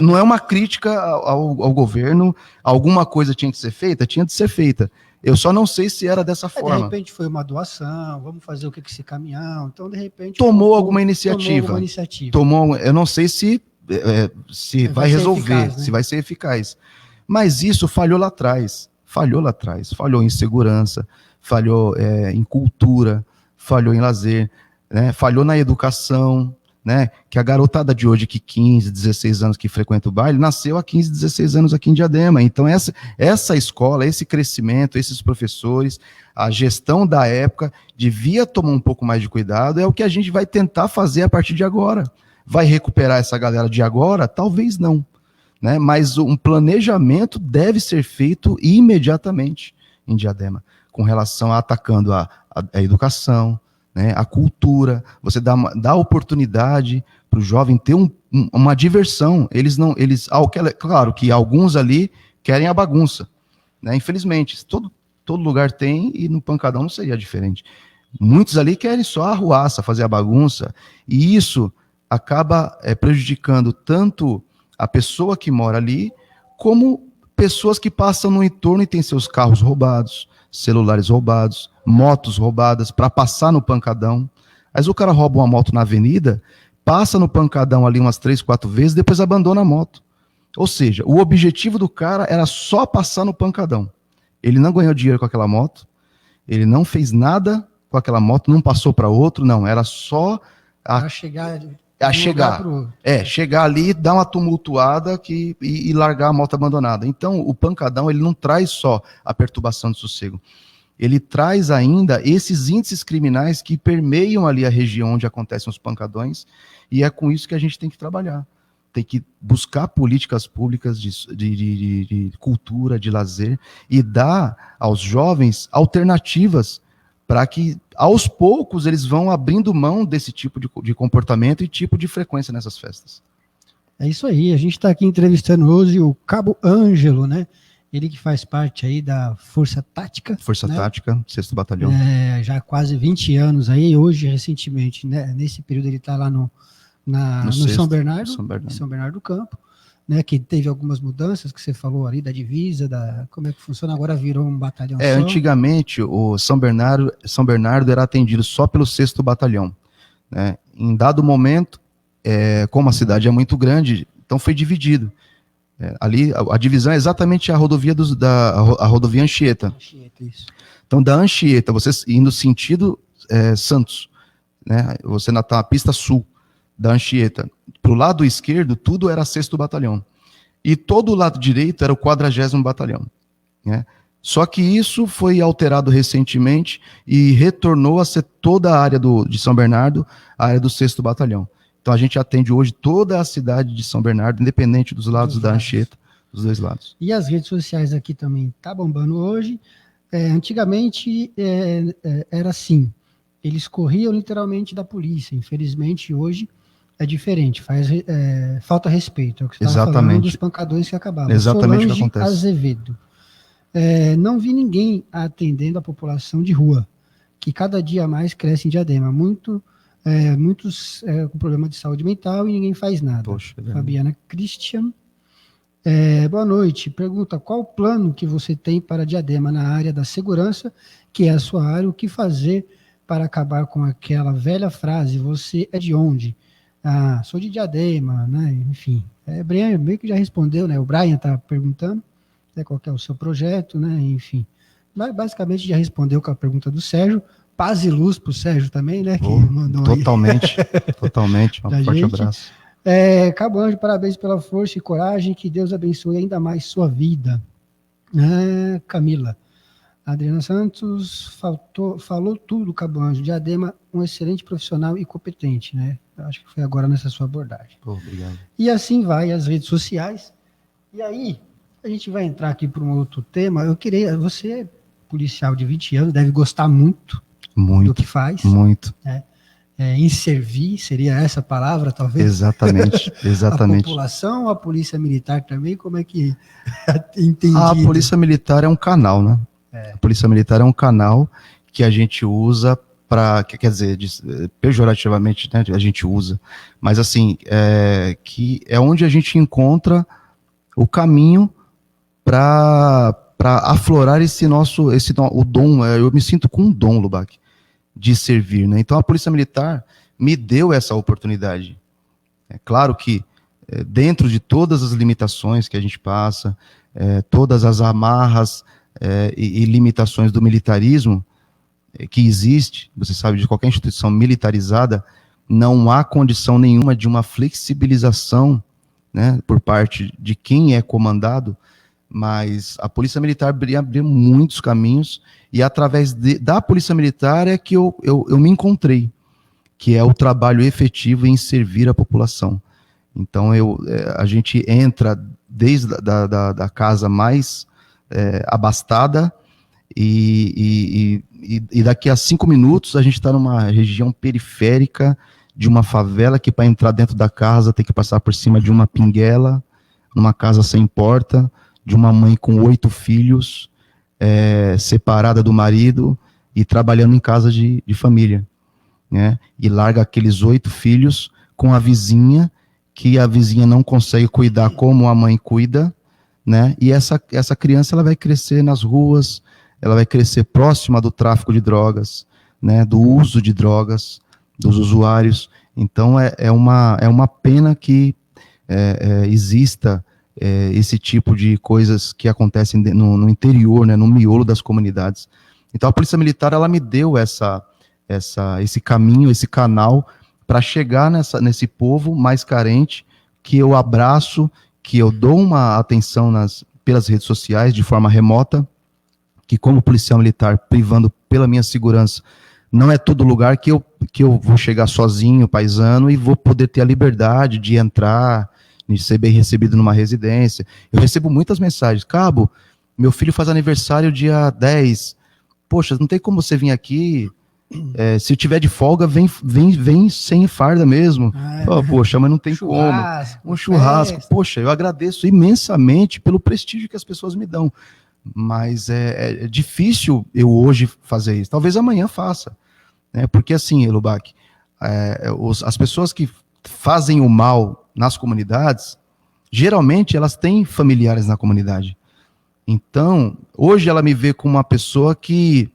não é uma crítica ao governo, alguma coisa tinha que ser feita? Tinha de ser feita. Eu só não sei se era dessa forma. De repente foi uma doação, vamos fazer o que esse caminhão. Então, de repente... Tomou alguma iniciativa. Eu não sei se vai resolver, eficaz, né? Se vai ser eficaz. Mas isso falhou lá atrás. Falhou em segurança, falhou em cultura, falhou em lazer, né? Falhou na educação, né? Que a garotada de hoje, que 15, 16 anos que frequenta o baile, nasceu há 15, 16 anos aqui em Diadema. Então essa escola, esse crescimento, esses professores, a gestão da época devia tomar um pouco mais de cuidado, é o que a gente vai tentar fazer a partir de agora. Vai recuperar essa galera de agora? Talvez não, né? Mas um planejamento deve ser feito imediatamente em Diadema, com relação a atacando a educação, né, a cultura. Você dá oportunidade para o jovem ter uma diversão. Claro que alguns ali querem a bagunça, né? Infelizmente, todo lugar tem, e no Pancadão não seria diferente. Muitos ali querem só a arruaça, fazer a bagunça, e isso acaba prejudicando tanto a pessoa que mora ali, como pessoas que passam no entorno e têm seus carros roubados, celulares roubados, motos roubadas para passar no Pancadão. Mas o cara rouba uma moto na avenida, passa no Pancadão ali umas 3, 4 vezes, depois abandona a moto. Ou seja, o objetivo do cara era só passar no Pancadão. Ele não ganhou dinheiro com aquela moto, ele não fez nada com aquela moto, não passou para outro, não, era só chegar ali, dar uma tumultuada e largar a moto abandonada. Então, o Pancadão, ele não traz só a perturbação de sossego, ele traz ainda esses índices criminais que permeiam ali a região onde acontecem os pancadões, e é com isso que a gente tem que trabalhar. Tem que buscar políticas públicas de cultura, de lazer, e dar aos jovens alternativas para que, aos poucos, eles vão abrindo mão desse tipo de comportamento e tipo de frequência nessas festas. É isso aí, a gente está aqui entrevistando hoje o Cabo Ângelo, né? Ele que faz parte aí da Força Tática. Força Tática, 6º Batalhão. Já há quase 20 anos aí, hoje, recentemente, né? Nesse período ele está lá no São Bernardo, São Bernardo do Campo, né, que teve algumas mudanças que você falou ali, da divisa, como é que funciona, agora virou um batalhão só. Antigamente o São Bernardo era atendido só pelo 6º Batalhão, né? Em dado momento, como a cidade é muito grande, então foi dividido. Ali a divisão é exatamente a rodovia a rodovia Anchieta. Isso. Então da Anchieta, você indo sentido Santos, né? Você na pista sul da Anchieta, para o lado esquerdo, tudo era 6º Batalhão. E todo o lado direito era o 40º Batalhão. Né? Só que isso foi alterado recentemente e retornou a ser toda a área de São Bernardo, a área do 6º Batalhão. Então a gente atende hoje toda a cidade de São Bernardo, independente dos lados da Anchieta, dos dois lados. E as redes sociais aqui também tá bombando hoje. Antigamente era assim, eles corriam literalmente da polícia. Infelizmente hoje é diferente, falta respeito, é o que você estava falando dos pancadões que acabavam. Exatamente o que acontece. Azevedo. Não vi ninguém atendendo a população de rua, que cada dia mais cresce em Diadema. Muitos com problema de saúde mental e ninguém faz nada. Poxa, Fabiana Christian. Boa noite. Pergunta, qual o plano que você tem para Diadema na área da segurança, que é a sua área, o que fazer para acabar com aquela velha frase, você é de onde? Sou de Diadema, né? Enfim, Brian meio que já respondeu, né? O Brian está perguntando, né, qual que é o seu projeto, né? Enfim, basicamente já respondeu com a pergunta do Sérgio. Paz e luz para o Sérgio também, né? Que mandou totalmente. Um forte abraço. Cabo Ângelo, parabéns pela força e coragem, que Deus abençoe ainda mais sua vida. Camila, Adriana Santos falou tudo, Cabo Anjo. Diadema, um excelente profissional e competente, né? Eu acho que foi agora nessa sua abordagem. Obrigado. E assim vai as redes sociais. E aí, a gente vai entrar aqui para um outro tema. Você é policial de 20 anos, deve gostar muito do que faz. Muito. Né? Em servir, seria essa a palavra, talvez? Exatamente, exatamente. A população, a polícia militar também, como é que entendi? A polícia militar é um canal, né? A polícia militar é um canal que a gente usa para, quer dizer, pejorativamente, né, a gente usa, mas assim, que é onde a gente encontra o caminho para aflorar o dom. Eu me sinto com um dom, Lubac, de servir, né? Então a polícia militar me deu essa oportunidade. É claro que dentro de todas as limitações que a gente passa, todas as amarras e limitações do militarismo que existe, você sabe, de qualquer instituição militarizada, não há condição nenhuma de uma flexibilização, né, por parte de quem é comandado, mas a Polícia Militar abriu muitos caminhos, e através da Polícia Militar é que eu me encontrei, que é o trabalho efetivo em servir a população. Então a gente entra desde da casa mais abastada, e daqui a 5 minutos a gente está numa região periférica de uma favela que para entrar dentro da casa tem que passar por cima de uma pinguela, numa casa sem porta, de uma mãe com 8 filhos, separada do marido e trabalhando em casa de família, né? E larga aqueles 8 filhos com a vizinha, que a vizinha não consegue cuidar como a mãe cuida, né? E essa criança ela vai crescer nas ruas, ela vai crescer próxima do tráfico de drogas, né? Do uso de drogas, dos usuários. Então é uma pena que exista esse tipo de coisas que acontecem no interior, né? No miolo das comunidades. Então a Polícia Militar ela me deu esse caminho, esse canal para chegar nesse povo mais carente, que eu abraço, que eu dou uma atenção pelas redes sociais de forma remota, que como policial militar, privando pela minha segurança, não é todo lugar que eu vou chegar sozinho, paisano, e vou poder ter a liberdade de entrar, de ser bem recebido numa residência. Eu recebo muitas mensagens: Cabo, meu filho faz aniversário dia 10, poxa, não tem como você vir aqui, se tiver de folga, vem sem farda mesmo. Poxa, mas não tem como. Um churrasco. Poxa, eu agradeço imensamente pelo prestígio que as pessoas me dão. Mas é difícil eu hoje fazer isso. Talvez amanhã faça. Né? Porque assim, Lubac, as pessoas que fazem o mal nas comunidades, geralmente elas têm familiares na comunidade. Então, hoje ela me vê como uma pessoa que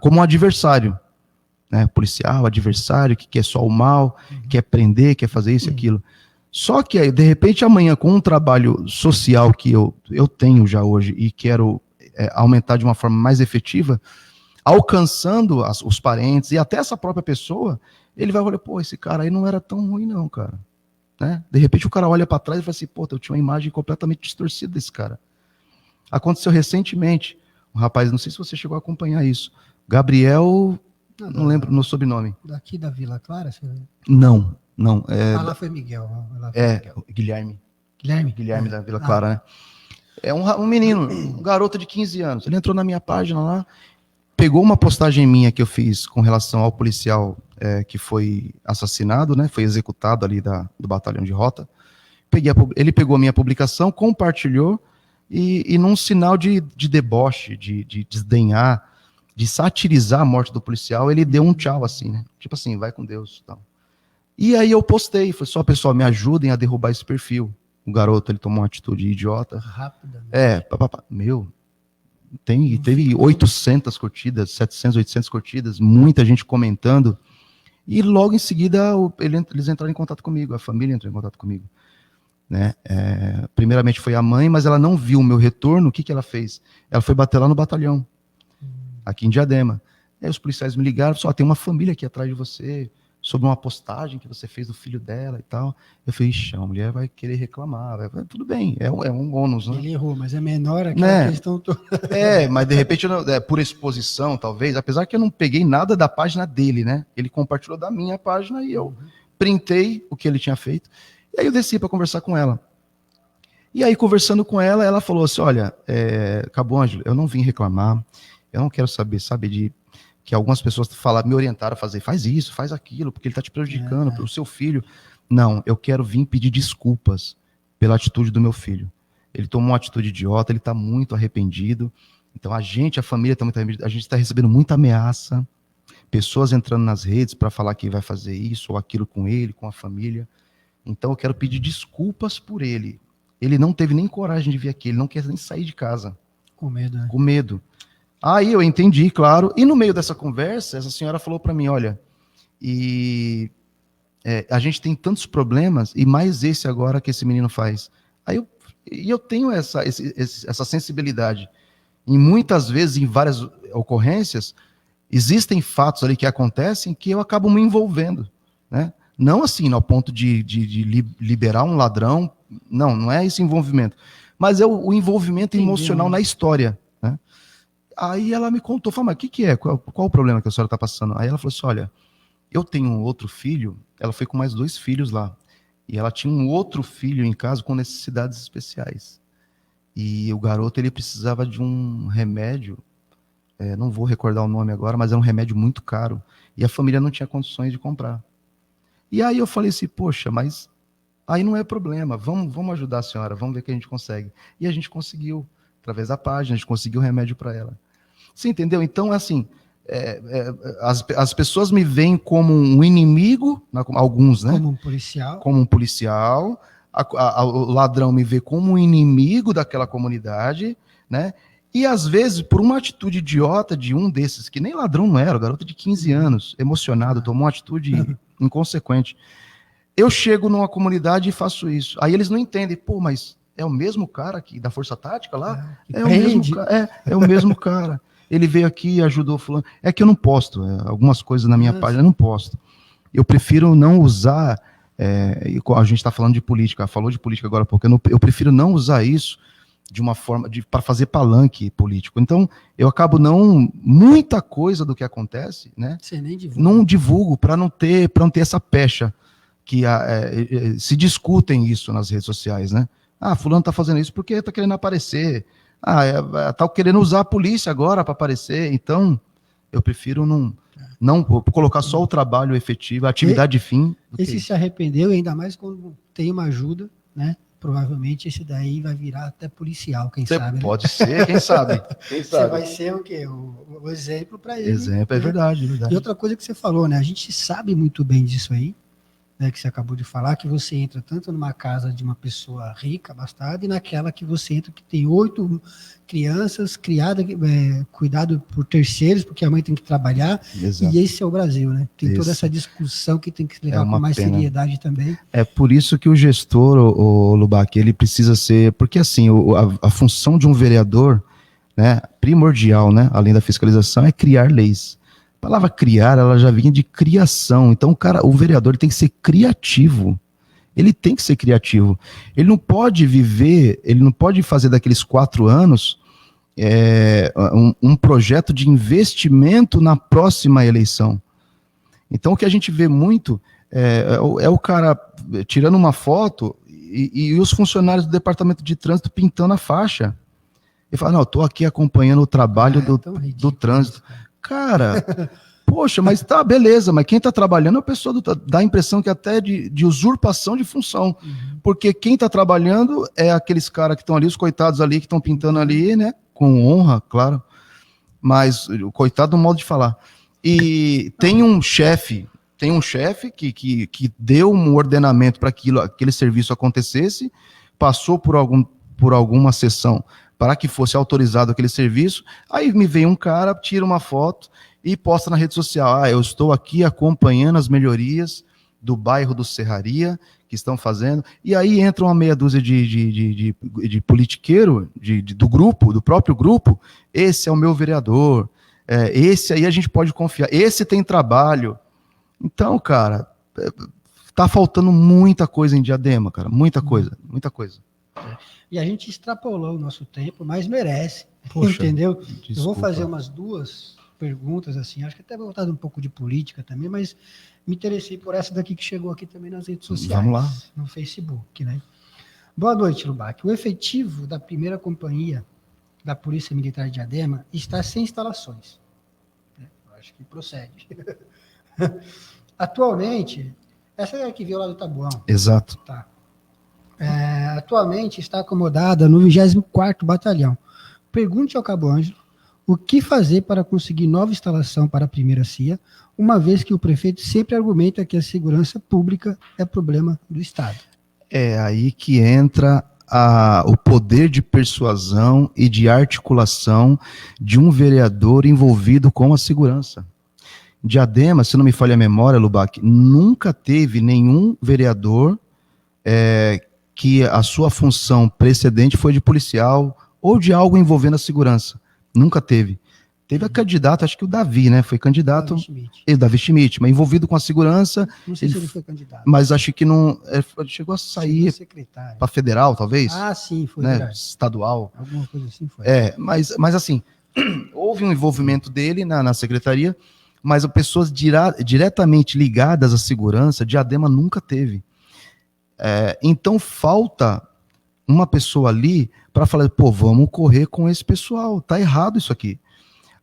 como um adversário, né? Policial, adversário, que quer só o mal, quer prender, quer fazer isso e aquilo. Só que, de repente, amanhã, com um trabalho social que eu tenho já hoje e quero aumentar de uma forma mais efetiva, alcançando os parentes e até essa própria pessoa, ele vai olhar, pô, esse cara aí não era tão ruim não, cara. Né? De repente o cara olha para trás e fala assim, pô, eu tinha uma imagem completamente distorcida desse cara. Aconteceu recentemente. Um rapaz, não sei se você chegou a acompanhar isso. Gabriel, não lembro no sobrenome. Daqui da Vila Clara? Não. Lá foi Miguel. Guilherme. Guilherme Da Vila Clara, né? É um menino, um garoto de 15 anos. Ele entrou na minha página lá, pegou uma postagem minha que eu fiz com relação ao policial que foi assassinado, né? Foi executado ali do batalhão de rota. Ele pegou a minha publicação, compartilhou, e num sinal de deboche, de desdenhar, de satirizar a morte do policial, ele deu um tchau assim, né? Tipo assim, vai com Deus. Tal. E aí eu postei, foi só, pessoal, me ajudem a derrubar esse perfil. O garoto, ele tomou uma atitude idiota. Rapidamente. Teve 800 curtidas, 700, 800 curtidas, muita gente comentando. E logo em seguida eles entraram em contato comigo, a família entrou em contato comigo. Né? Primeiramente foi a mãe, mas ela não viu o meu retorno. O que ela fez? Ela foi bater lá no batalhão, aqui em Diadema. Aí os policiais me ligaram, só tem uma família aqui atrás de você, sobre uma postagem que você fez do filho dela e tal. Eu falei, ixi, a mulher vai querer reclamar. Tudo bem, é um ônus, né? Ele errou, mas é menor aquela questão toda. Mas de repente, por exposição, talvez, apesar que eu não peguei nada da página dele, né? Ele compartilhou da minha página e eu printei o que ele tinha feito. E aí eu desci para conversar com ela. E aí, conversando com ela, ela falou assim, olha, Cabo Ângelo, eu não vim reclamar, eu não quero saber, que algumas pessoas me orientaram a fazer, faz isso, faz aquilo, porque ele está te prejudicando, o seu filho. Não, eu quero vir pedir desculpas pela atitude do meu filho. Ele tomou uma atitude idiota, ele está muito arrependido. Então a família está muito arrependida, a gente está recebendo muita ameaça, pessoas entrando nas redes para falar que vai fazer isso ou aquilo com ele, com a família. Então eu quero pedir desculpas por ele. Ele não teve nem coragem de vir aqui, ele não quer nem sair de casa. Com medo, né? Com medo. Aí eu entendi, claro, e no meio dessa conversa, essa senhora falou para mim, olha, a gente tem tantos problemas, e mais esse agora que esse menino faz. Aí eu tenho essa sensibilidade. E muitas vezes, em várias ocorrências, existem fatos ali que acontecem que eu acabo me envolvendo, né? Não assim, ao ponto de liberar um ladrão, não é esse envolvimento, mas é o envolvimento emocional na história, né? Aí ela me contou, falou, mas o que é? Qual o problema que a senhora está passando? Aí ela falou assim, olha, eu tenho um outro filho, ela foi com mais 2 filhos lá, e ela tinha um outro filho em casa com necessidades especiais. E o garoto, ele precisava de um remédio, não vou recordar o nome agora, mas é um remédio muito caro, e a família não tinha condições de comprar. E aí eu falei assim, poxa, mas aí não é problema, vamos ajudar a senhora, vamos ver o que a gente consegue. E a gente conseguiu, através da página, a gente conseguiu o remédio para ela. Você entendeu? Então, assim, as pessoas me veem como um inimigo, alguns, né? Como um policial. O ladrão me vê como um inimigo daquela comunidade, né? E às vezes, por uma atitude idiota de um desses, que nem ladrão não era, garoto de 15 anos, emocionado, tomou uma atitude inconsequente. Eu chego numa comunidade e faço isso. Aí eles não entendem, pô, mas é o mesmo cara aqui da Força Tática lá? É o mesmo cara. Ele veio aqui e ajudou fulano. É que eu não posto algumas coisas na minha página, eu não posto. Eu prefiro não usar, a gente está falando de política, falou de política agora há pouco, eu prefiro não usar isso de uma forma, para fazer palanque político. Então, eu acabo muita coisa do que acontece, né? Você nem divulga. Não divulgo, para não ter essa pecha, que se discutem isso nas redes sociais, né? Ah, fulano está fazendo isso porque está querendo aparecer. Está querendo usar a polícia agora para aparecer. Então, eu prefiro não colocar só o trabalho efetivo, a atividade de fim. Esse se arrependeu, ainda mais quando tem uma ajuda, né? Provavelmente esse daí vai virar até policial, quem sabe. Pode ser, quem sabe. Você vai ser o quê? O exemplo para ele. Exemplo, né? É verdade. E outra coisa que você falou, né? A gente sabe muito bem disso aí, né, que você acabou de falar, que você entra tanto numa casa de uma pessoa rica, abastada, e naquela que você entra que tem 8 crianças criadas, cuidado por terceiros, porque a mãe tem que trabalhar. Exato. E esse é o Brasil, né? Tem toda essa discussão que tem que levar com mais seriedade também. É por isso que o gestor, o Lubac, ele precisa ser, porque assim, a função de um vereador, né, primordial, né, além da fiscalização, é criar leis. A palavra criar, ela já vinha de criação. Então, o vereador tem que ser criativo. Ele tem que ser criativo. Ele não pode fazer daqueles 4 anos um projeto de investimento na próxima eleição. Então, o que a gente vê muito é o cara tirando uma foto e os funcionários do departamento de trânsito pintando a faixa. Ele fala, não, eu estou aqui acompanhando o trabalho do trânsito. Cara, poxa, mas tá, beleza, mas quem tá trabalhando é a pessoa, dá a impressão que até de usurpação de função, porque quem tá trabalhando é aqueles caras que estão ali, os coitados ali, que estão pintando ali, né, com honra, claro, mas o coitado no modo de falar. E tem um chefe que deu um ordenamento para aquele serviço acontecesse, passou por alguma sessão para que fosse autorizado aquele serviço, aí me vem um cara, tira uma foto e posta na rede social, eu estou aqui acompanhando as melhorias do bairro do Serraria, que estão fazendo, e aí entra uma meia dúzia de politiqueiro, do próprio grupo, esse é o meu vereador, esse aí a gente pode confiar, esse tem trabalho. Então, cara, tá faltando muita coisa em Diadema, cara. Muita coisa, muita coisa. E a gente extrapolou o nosso tempo, mas merece. Poxa, entendeu? desculpa. Eu vou fazer umas 2 perguntas, assim, acho que até voltado um pouco de política também, mas me interessei por essa daqui que chegou aqui também nas redes sociais. Vamos lá. No Facebook, né? Boa noite, Lubac. O efetivo da primeira companhia da Polícia Militar de Diadema está sem instalações. Eu acho que procede. Atualmente, essa é a que veio lá do Tabuão. Exato. Tá. Atualmente está acomodada no 24º Batalhão. Pergunte ao Cabo Ângelo o que fazer para conseguir nova instalação para a primeira CIA, uma vez que o prefeito sempre argumenta que a segurança pública é problema do Estado. É aí que entra o poder de persuasão e de articulação de um vereador envolvido com a segurança. Diadema, se não me falha a memória, Lubac, nunca teve nenhum vereador que a sua função precedente foi de policial ou de algo envolvendo a segurança. Nunca teve. Teve a candidata, acho que o Davi, né? Foi candidato. Davi Schmidt, mas envolvido com a segurança. Não sei se ele foi candidato. Mas acho que não. Ele chegou a sair para federal, talvez. Ah, sim, foi. Né? Estadual. Alguma coisa assim foi. Mas assim, houve um envolvimento dele na secretaria, mas pessoas diretamente ligadas à segurança, Diadema nunca teve. Então falta uma pessoa ali para falar, pô, vamos correr com esse pessoal, tá errado isso aqui.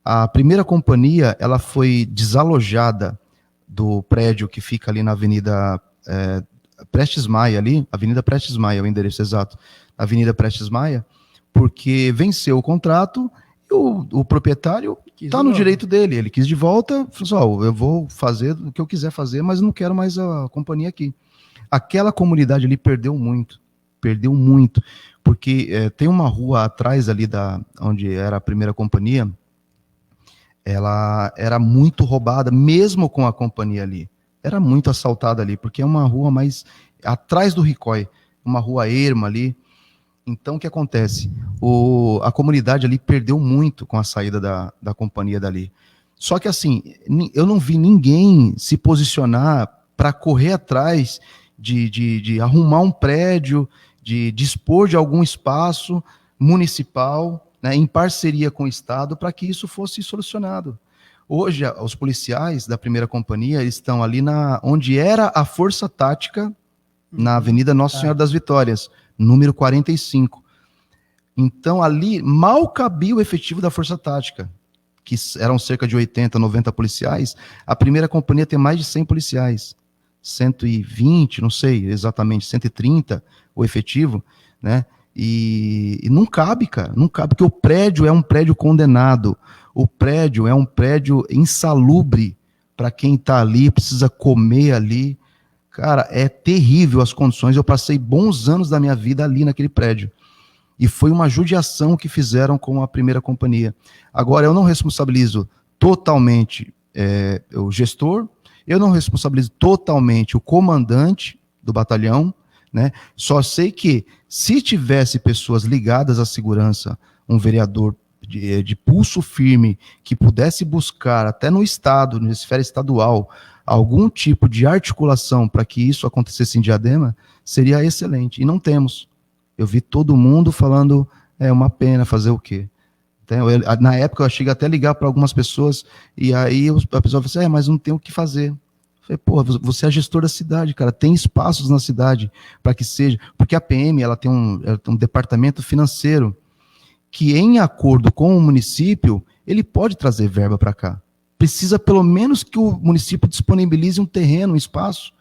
A primeira companhia, ela foi desalojada do prédio que fica ali na Avenida Prestes Maia, ali, Avenida Prestes Maia, o endereço exato, Avenida Prestes Maia, porque venceu o contrato e o proprietário está no direito dele, ele quis de volta, falou assim, eu vou fazer o que eu quiser fazer, mas não quero mais a companhia aqui. Aquela comunidade ali perdeu muito, porque tem uma rua atrás ali onde era a primeira companhia, ela era muito roubada, mesmo com a companhia ali. Era muito assaltada ali, porque é uma rua mais atrás do Ricói, uma rua erma ali. Então, o que acontece? A comunidade ali perdeu muito com a saída da companhia dali. Só que, assim, eu não vi ninguém se posicionar para correr atrás de arrumar um prédio, de dispor de algum espaço municipal, né, em parceria com o Estado, para que isso fosse solucionado. Hoje, os policiais da primeira companhia estão ali onde era a Força Tática, na Avenida Nossa Senhora das Vitórias, número 45. Então, ali mal cabia o efetivo da Força Tática, que eram cerca de 80, 90 policiais. A primeira companhia tem mais de 100 policiais. 120, não sei exatamente, 130 o efetivo, né? E não cabe, cara, não cabe, porque o prédio é um prédio condenado, o prédio é um prédio insalubre para quem está ali, precisa comer ali. Cara, é terrível as condições. Eu passei bons anos da minha vida ali naquele prédio. E foi uma judiação que fizeram com a primeira companhia. Agora, eu não responsabilizo totalmente o gestor, eu não responsabilizo totalmente o comandante do batalhão, né? Só sei que, se tivesse pessoas ligadas à segurança, um vereador de pulso firme, que pudesse buscar, até no Estado, na esfera estadual, algum tipo de articulação para que isso acontecesse em Diadema, seria excelente. E não temos. Eu vi todo mundo falando, uma pena, fazer o quê? Então, na época, eu cheguei até a ligar para algumas pessoas, e aí a pessoa falou assim, mas não tem o que fazer. Eu falei, pô, você é gestor da cidade, cara, tem espaços na cidade para que seja, porque a PM, ela tem um departamento financeiro, que em acordo com o município, ele pode trazer verba para cá. Precisa pelo menos que o município disponibilize um terreno, um espaço.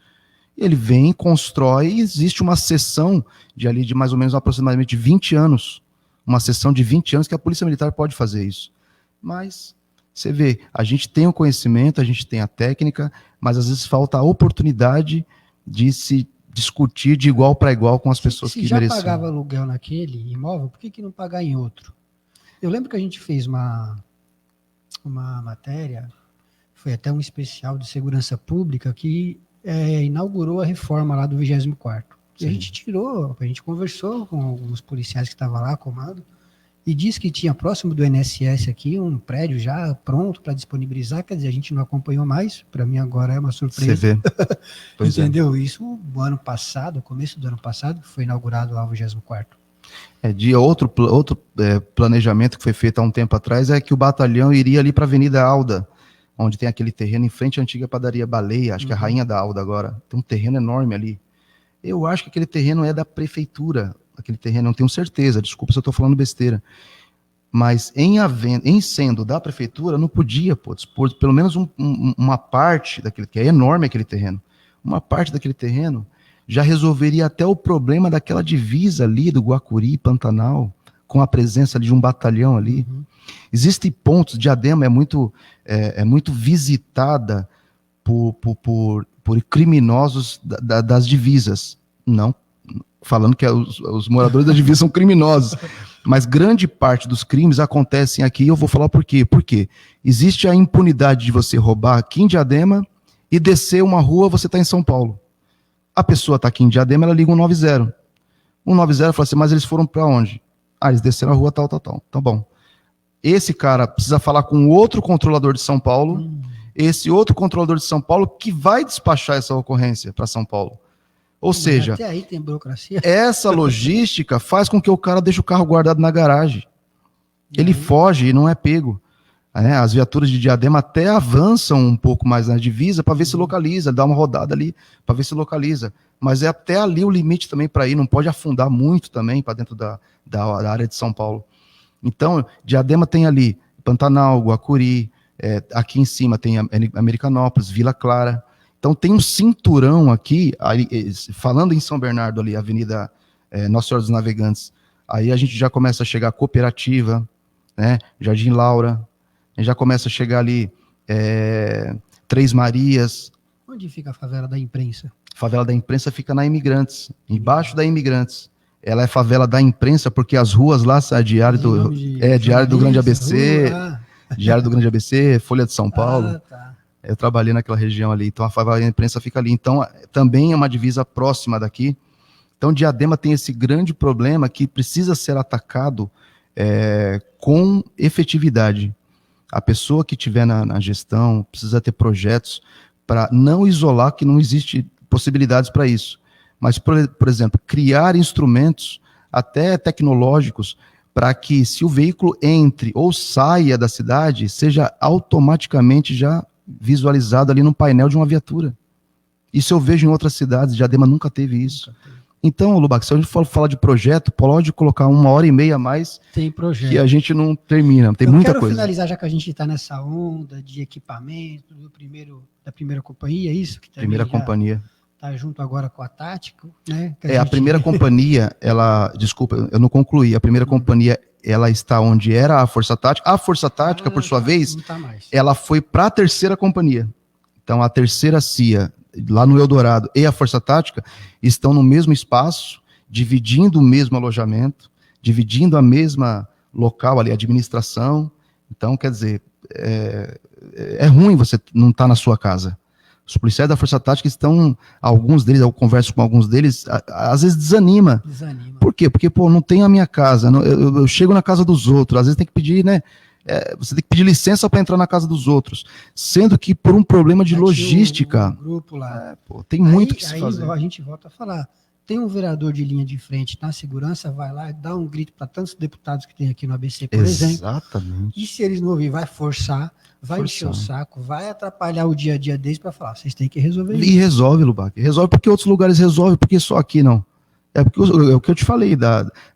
Ele vem, constrói, e existe uma sessão de mais ou menos aproximadamente 20 anos. Uma sessão de 20 anos que a Polícia Militar pode fazer isso. Mas, você vê, a gente tem o conhecimento, a gente tem a técnica, mas às vezes falta a oportunidade de se discutir de igual para igual com as pessoas que mereciam. Se já pagava aluguel naquele imóvel, por que não pagar em outro? Eu lembro que a gente fez uma matéria, foi até um especial de segurança pública, que inaugurou a reforma lá do 24º. E a gente conversou com alguns policiais que estavam lá, comando, e disse que tinha próximo do INSS aqui um prédio já pronto para disponibilizar, quer dizer, a gente não acompanhou mais, para mim agora é uma surpresa. Você vê. Pois Entendeu? Isso no ano passado, começo do ano passado, foi inaugurado lá o 24º. De outro planejamento que foi feito há um tempo atrás é que o batalhão iria ali para a Avenida Alda, onde tem aquele terreno em frente à antiga padaria Baleia, acho que é a Rainha da Alda agora. Tem um terreno enorme ali. Eu acho que aquele terreno é da prefeitura, aquele terreno, não tenho certeza, desculpa se eu estou falando besteira. Mas em sendo da prefeitura, não podia dispor pelo menos uma parte daquele, que é enorme aquele terreno, uma parte daquele terreno já resolveria até o problema daquela divisa ali do Guacuri, Pantanal, com a presença de um batalhão ali. Existem pontos, Diadema é muito visitada por criminosos das divisas. Não falando que os moradores da divisa são criminosos, mas grande parte dos crimes acontecem aqui, e eu vou falar por quê. Por quê? Existe a impunidade de você roubar aqui em Diadema e descer uma rua, você está em São Paulo. A pessoa está aqui em Diadema, ela liga 190. 190 fala assim, mas eles foram para onde? Eles desceram a rua tal. Tá bom. Esse cara precisa falar com outro controlador de São Paulo, esse outro controlador de São Paulo que vai despachar essa ocorrência para São Paulo. Ou seja, até aí tem burocracia. Essa logística faz com que o cara deixe o carro guardado na garagem. Ele foge e não é pego. As viaturas de Diadema até avançam um pouco mais na divisa para ver se localiza, dá uma rodada ali para ver se localiza. Mas é até ali o limite também para ir, não pode afundar muito também para dentro da área de São Paulo. Então, Diadema tem ali Pantanal, Guacuri, aqui em cima tem Americanópolis, Vila Clara. Então tem um cinturão aqui, aí, falando em São Bernardo ali, Avenida Nossa Senhora dos Navegantes, aí a gente já começa a chegar a Cooperativa, né, Jardim Laura, a gente já começa a chegar ali Três Marias. Onde fica a favela da imprensa? A favela da imprensa fica na Imigrantes, embaixo da Imigrantes. Ela é favela da imprensa porque as ruas lá, Diário do Grande ABC, Diário do Grande ABC, Folha de São Paulo. Tá. Eu trabalhei naquela região ali, então a favela da imprensa fica ali. Então, também é uma divisa próxima daqui. Então, Diadema tem esse grande problema que precisa ser atacado com efetividade. A pessoa que estiver na gestão precisa ter projetos para não isolar, que não existe possibilidades para isso. Mas, por exemplo, criar instrumentos, até tecnológicos, para que se o veículo entre ou saia da cidade, seja automaticamente já visualizado ali no painel de uma viatura. Isso eu vejo em outras cidades, Diadema nunca teve isso. Então, Lubac, se a gente for falar de projeto, pode colocar 1h30 a mais, tem projeto, que a gente não termina, tem muita coisa. Eu quero finalizar, já que a gente está nessa onda de equipamento, da primeira companhia, isso? Que primeira companhia. Está junto agora com a Tático, né? A primeira companhia, desculpa, eu não concluí, a primeira companhia, ela está onde era a Força Tática. A Força Tática, por sua vez, ela foi para a terceira companhia. Então, a terceira CIA, lá no Eldorado, e a Força Tática estão no mesmo espaço, dividindo o mesmo alojamento, dividindo a mesma local ali, administração. Então, quer dizer, é ruim você não estar na sua casa. Os policiais da Força Tática estão, alguns deles, eu converso com alguns deles, às vezes desanima. Por quê? Porque, não tem a minha casa, eu chego na casa dos outros, às vezes tem que pedir, né? Você tem que pedir licença para entrar na casa dos outros, sendo que por um problema de logística. Um grupo lá. Tem muito que se fazer. A gente volta a falar. Tem um vereador de linha de frente na segurança, vai lá e dá um grito para tantos deputados que tem aqui no ABC, por exemplo. Exatamente. E se eles não ouvirem, vai forçar, vai encher o saco, vai atrapalhar o dia a dia deles para falar, vocês têm que resolver isso. E resolve, Lubac. Resolve porque outros lugares resolvem, porque só aqui não. É o que eu te falei,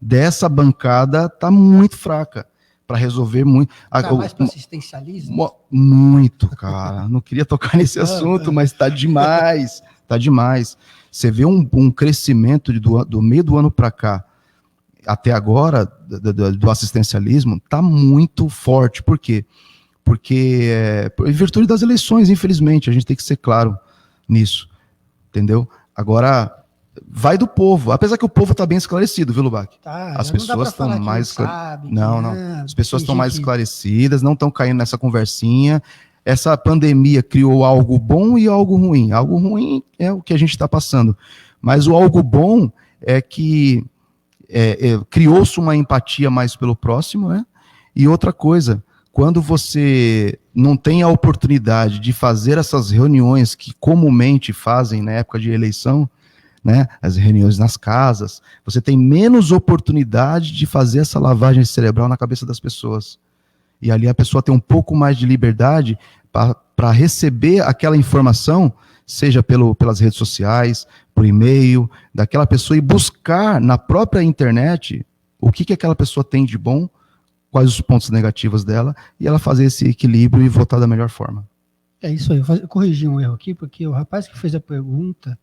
dessa bancada tá muito fraca para resolver muito. Mais para assistencialismo? Muito, cara. Não queria tocar nesse assunto, mas tá demais. Tá demais. Você vê um crescimento do meio do ano para cá, até agora, do assistencialismo, tá muito forte. Por quê? Porque, em virtude das eleições, infelizmente, a gente tem que ser claro nisso. Entendeu? Agora, vai do povo. Apesar que o povo está bem esclarecido, viu, Lubac? As pessoas estão mais esclarecidas. As pessoas estão mais esclarecidas, não estão caindo nessa conversinha. Essa pandemia criou algo bom e algo ruim. Algo ruim é o que a gente está passando. Mas o algo bom é que criou-se uma empatia mais pelo próximo, né? E outra coisa, quando você não tem a oportunidade de fazer essas reuniões que comumente fazem na época de eleição, né, as reuniões nas casas, você tem menos oportunidade de fazer essa lavagem cerebral na cabeça das pessoas. E ali a pessoa tem um pouco mais de liberdade para receber aquela informação, seja pelas redes sociais, por e-mail, daquela pessoa, e buscar na própria internet o que aquela pessoa tem de bom, quais os pontos negativos dela, e ela fazer esse equilíbrio e votar da melhor forma. É isso aí, eu corrigi um erro aqui, porque o rapaz que fez a pergunta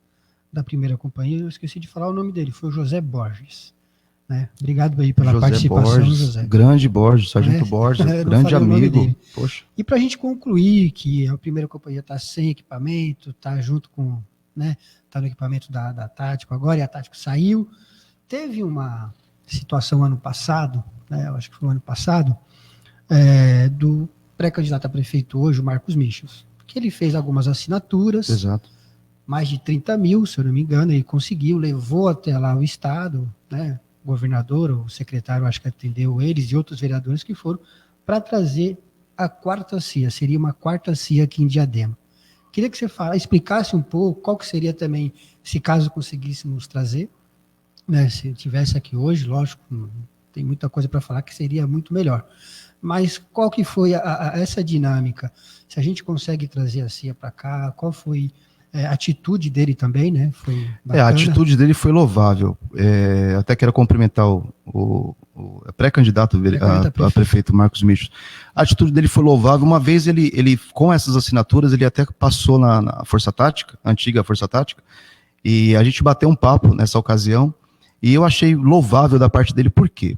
da primeira companhia, eu esqueci de falar o nome dele, foi o José Borges. Né? Obrigado aí pela participação, Borges, José. Grande Borges, Sargento Borges, grande amigo. Poxa. E para a gente concluir que a primeira companhia está sem equipamento, está junto com, né, está no equipamento da Tático agora, e a Tático saiu. Teve uma situação ano passado, né, eu acho que foi o ano passado, do pré-candidato a prefeito hoje, o Marcos Michels, que ele fez algumas assinaturas. Exato. Mais de 30 mil, se eu não me engano, ele conseguiu, levou até lá o Estado, né, o governador, o secretário, acho que atendeu eles e outros vereadores que foram, para trazer a quarta CIA, seria uma quarta CIA aqui em Diadema. Queria que você explicasse um pouco qual que seria também, se caso conseguíssemos trazer, né, se tivesse aqui hoje, lógico, tem muita coisa para falar que seria muito melhor, mas qual que foi essa dinâmica? Se a gente consegue trazer a CIA para cá, qual foi a atitude dele também, né? Foi a atitude dele foi louvável. Até quero cumprimentar o pré-candidato a prefeito Marcos Michels. A atitude dele foi louvável. Uma vez ele com essas assinaturas, ele até passou na Força Tática, antiga Força Tática, e a gente bateu um papo nessa ocasião, e eu achei louvável da parte dele. Por quê?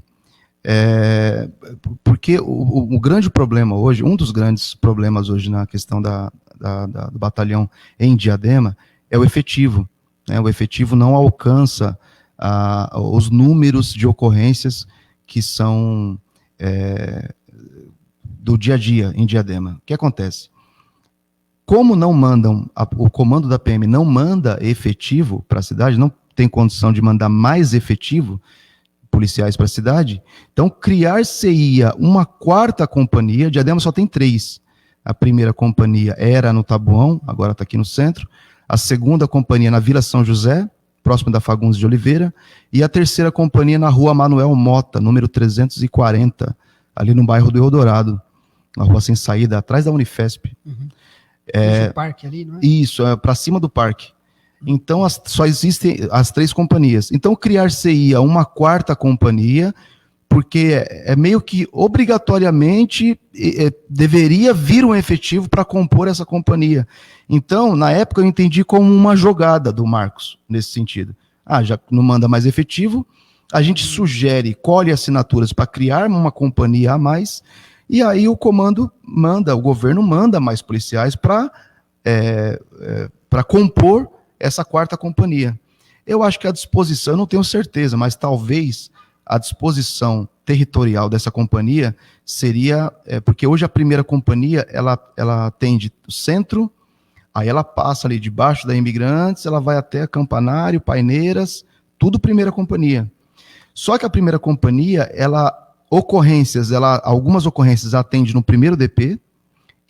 Porque o grande problema hoje, um dos grandes problemas hoje na questão do batalhão em Diadema é o efetivo. Né? O efetivo não alcança os números de ocorrências que são do dia a dia em Diadema. O que acontece? Como não mandam, o comando da PM não manda efetivo para a cidade, não tem condição de mandar mais efetivo, policiais para a cidade, então criar-se-ia uma quarta companhia. Diadema só tem 3. A primeira companhia era no Taboão, agora está aqui no centro. A segunda companhia na Vila São José, próximo da Fagundes de Oliveira. E a terceira companhia na Rua Manuel Mota, número 340, ali no bairro do Eldorado, na rua sem saída, atrás da Unifesp. Uhum. O parque ali, não é? Isso, para cima do parque. Então, só existem as 3 companhias. Então, criar-se-ia uma quarta companhia, porque meio que obrigatoriamente deveria vir um efetivo para compor essa companhia. Então, na época, eu entendi como uma jogada do Marcos, nesse sentido. Já não manda mais efetivo, a gente sugere, colhe assinaturas para criar uma companhia a mais, e aí o comando manda, o governo manda mais policiais para compor essa quarta companhia. Eu acho que a disposição, eu não tenho certeza, mas talvez a disposição territorial dessa companhia seria, porque hoje a primeira companhia, ela atende o centro, aí ela passa ali debaixo da Imigrantes, ela vai até Campanário, Paineiras, tudo primeira companhia. Só que a primeira companhia, algumas ocorrências atende no primeiro DP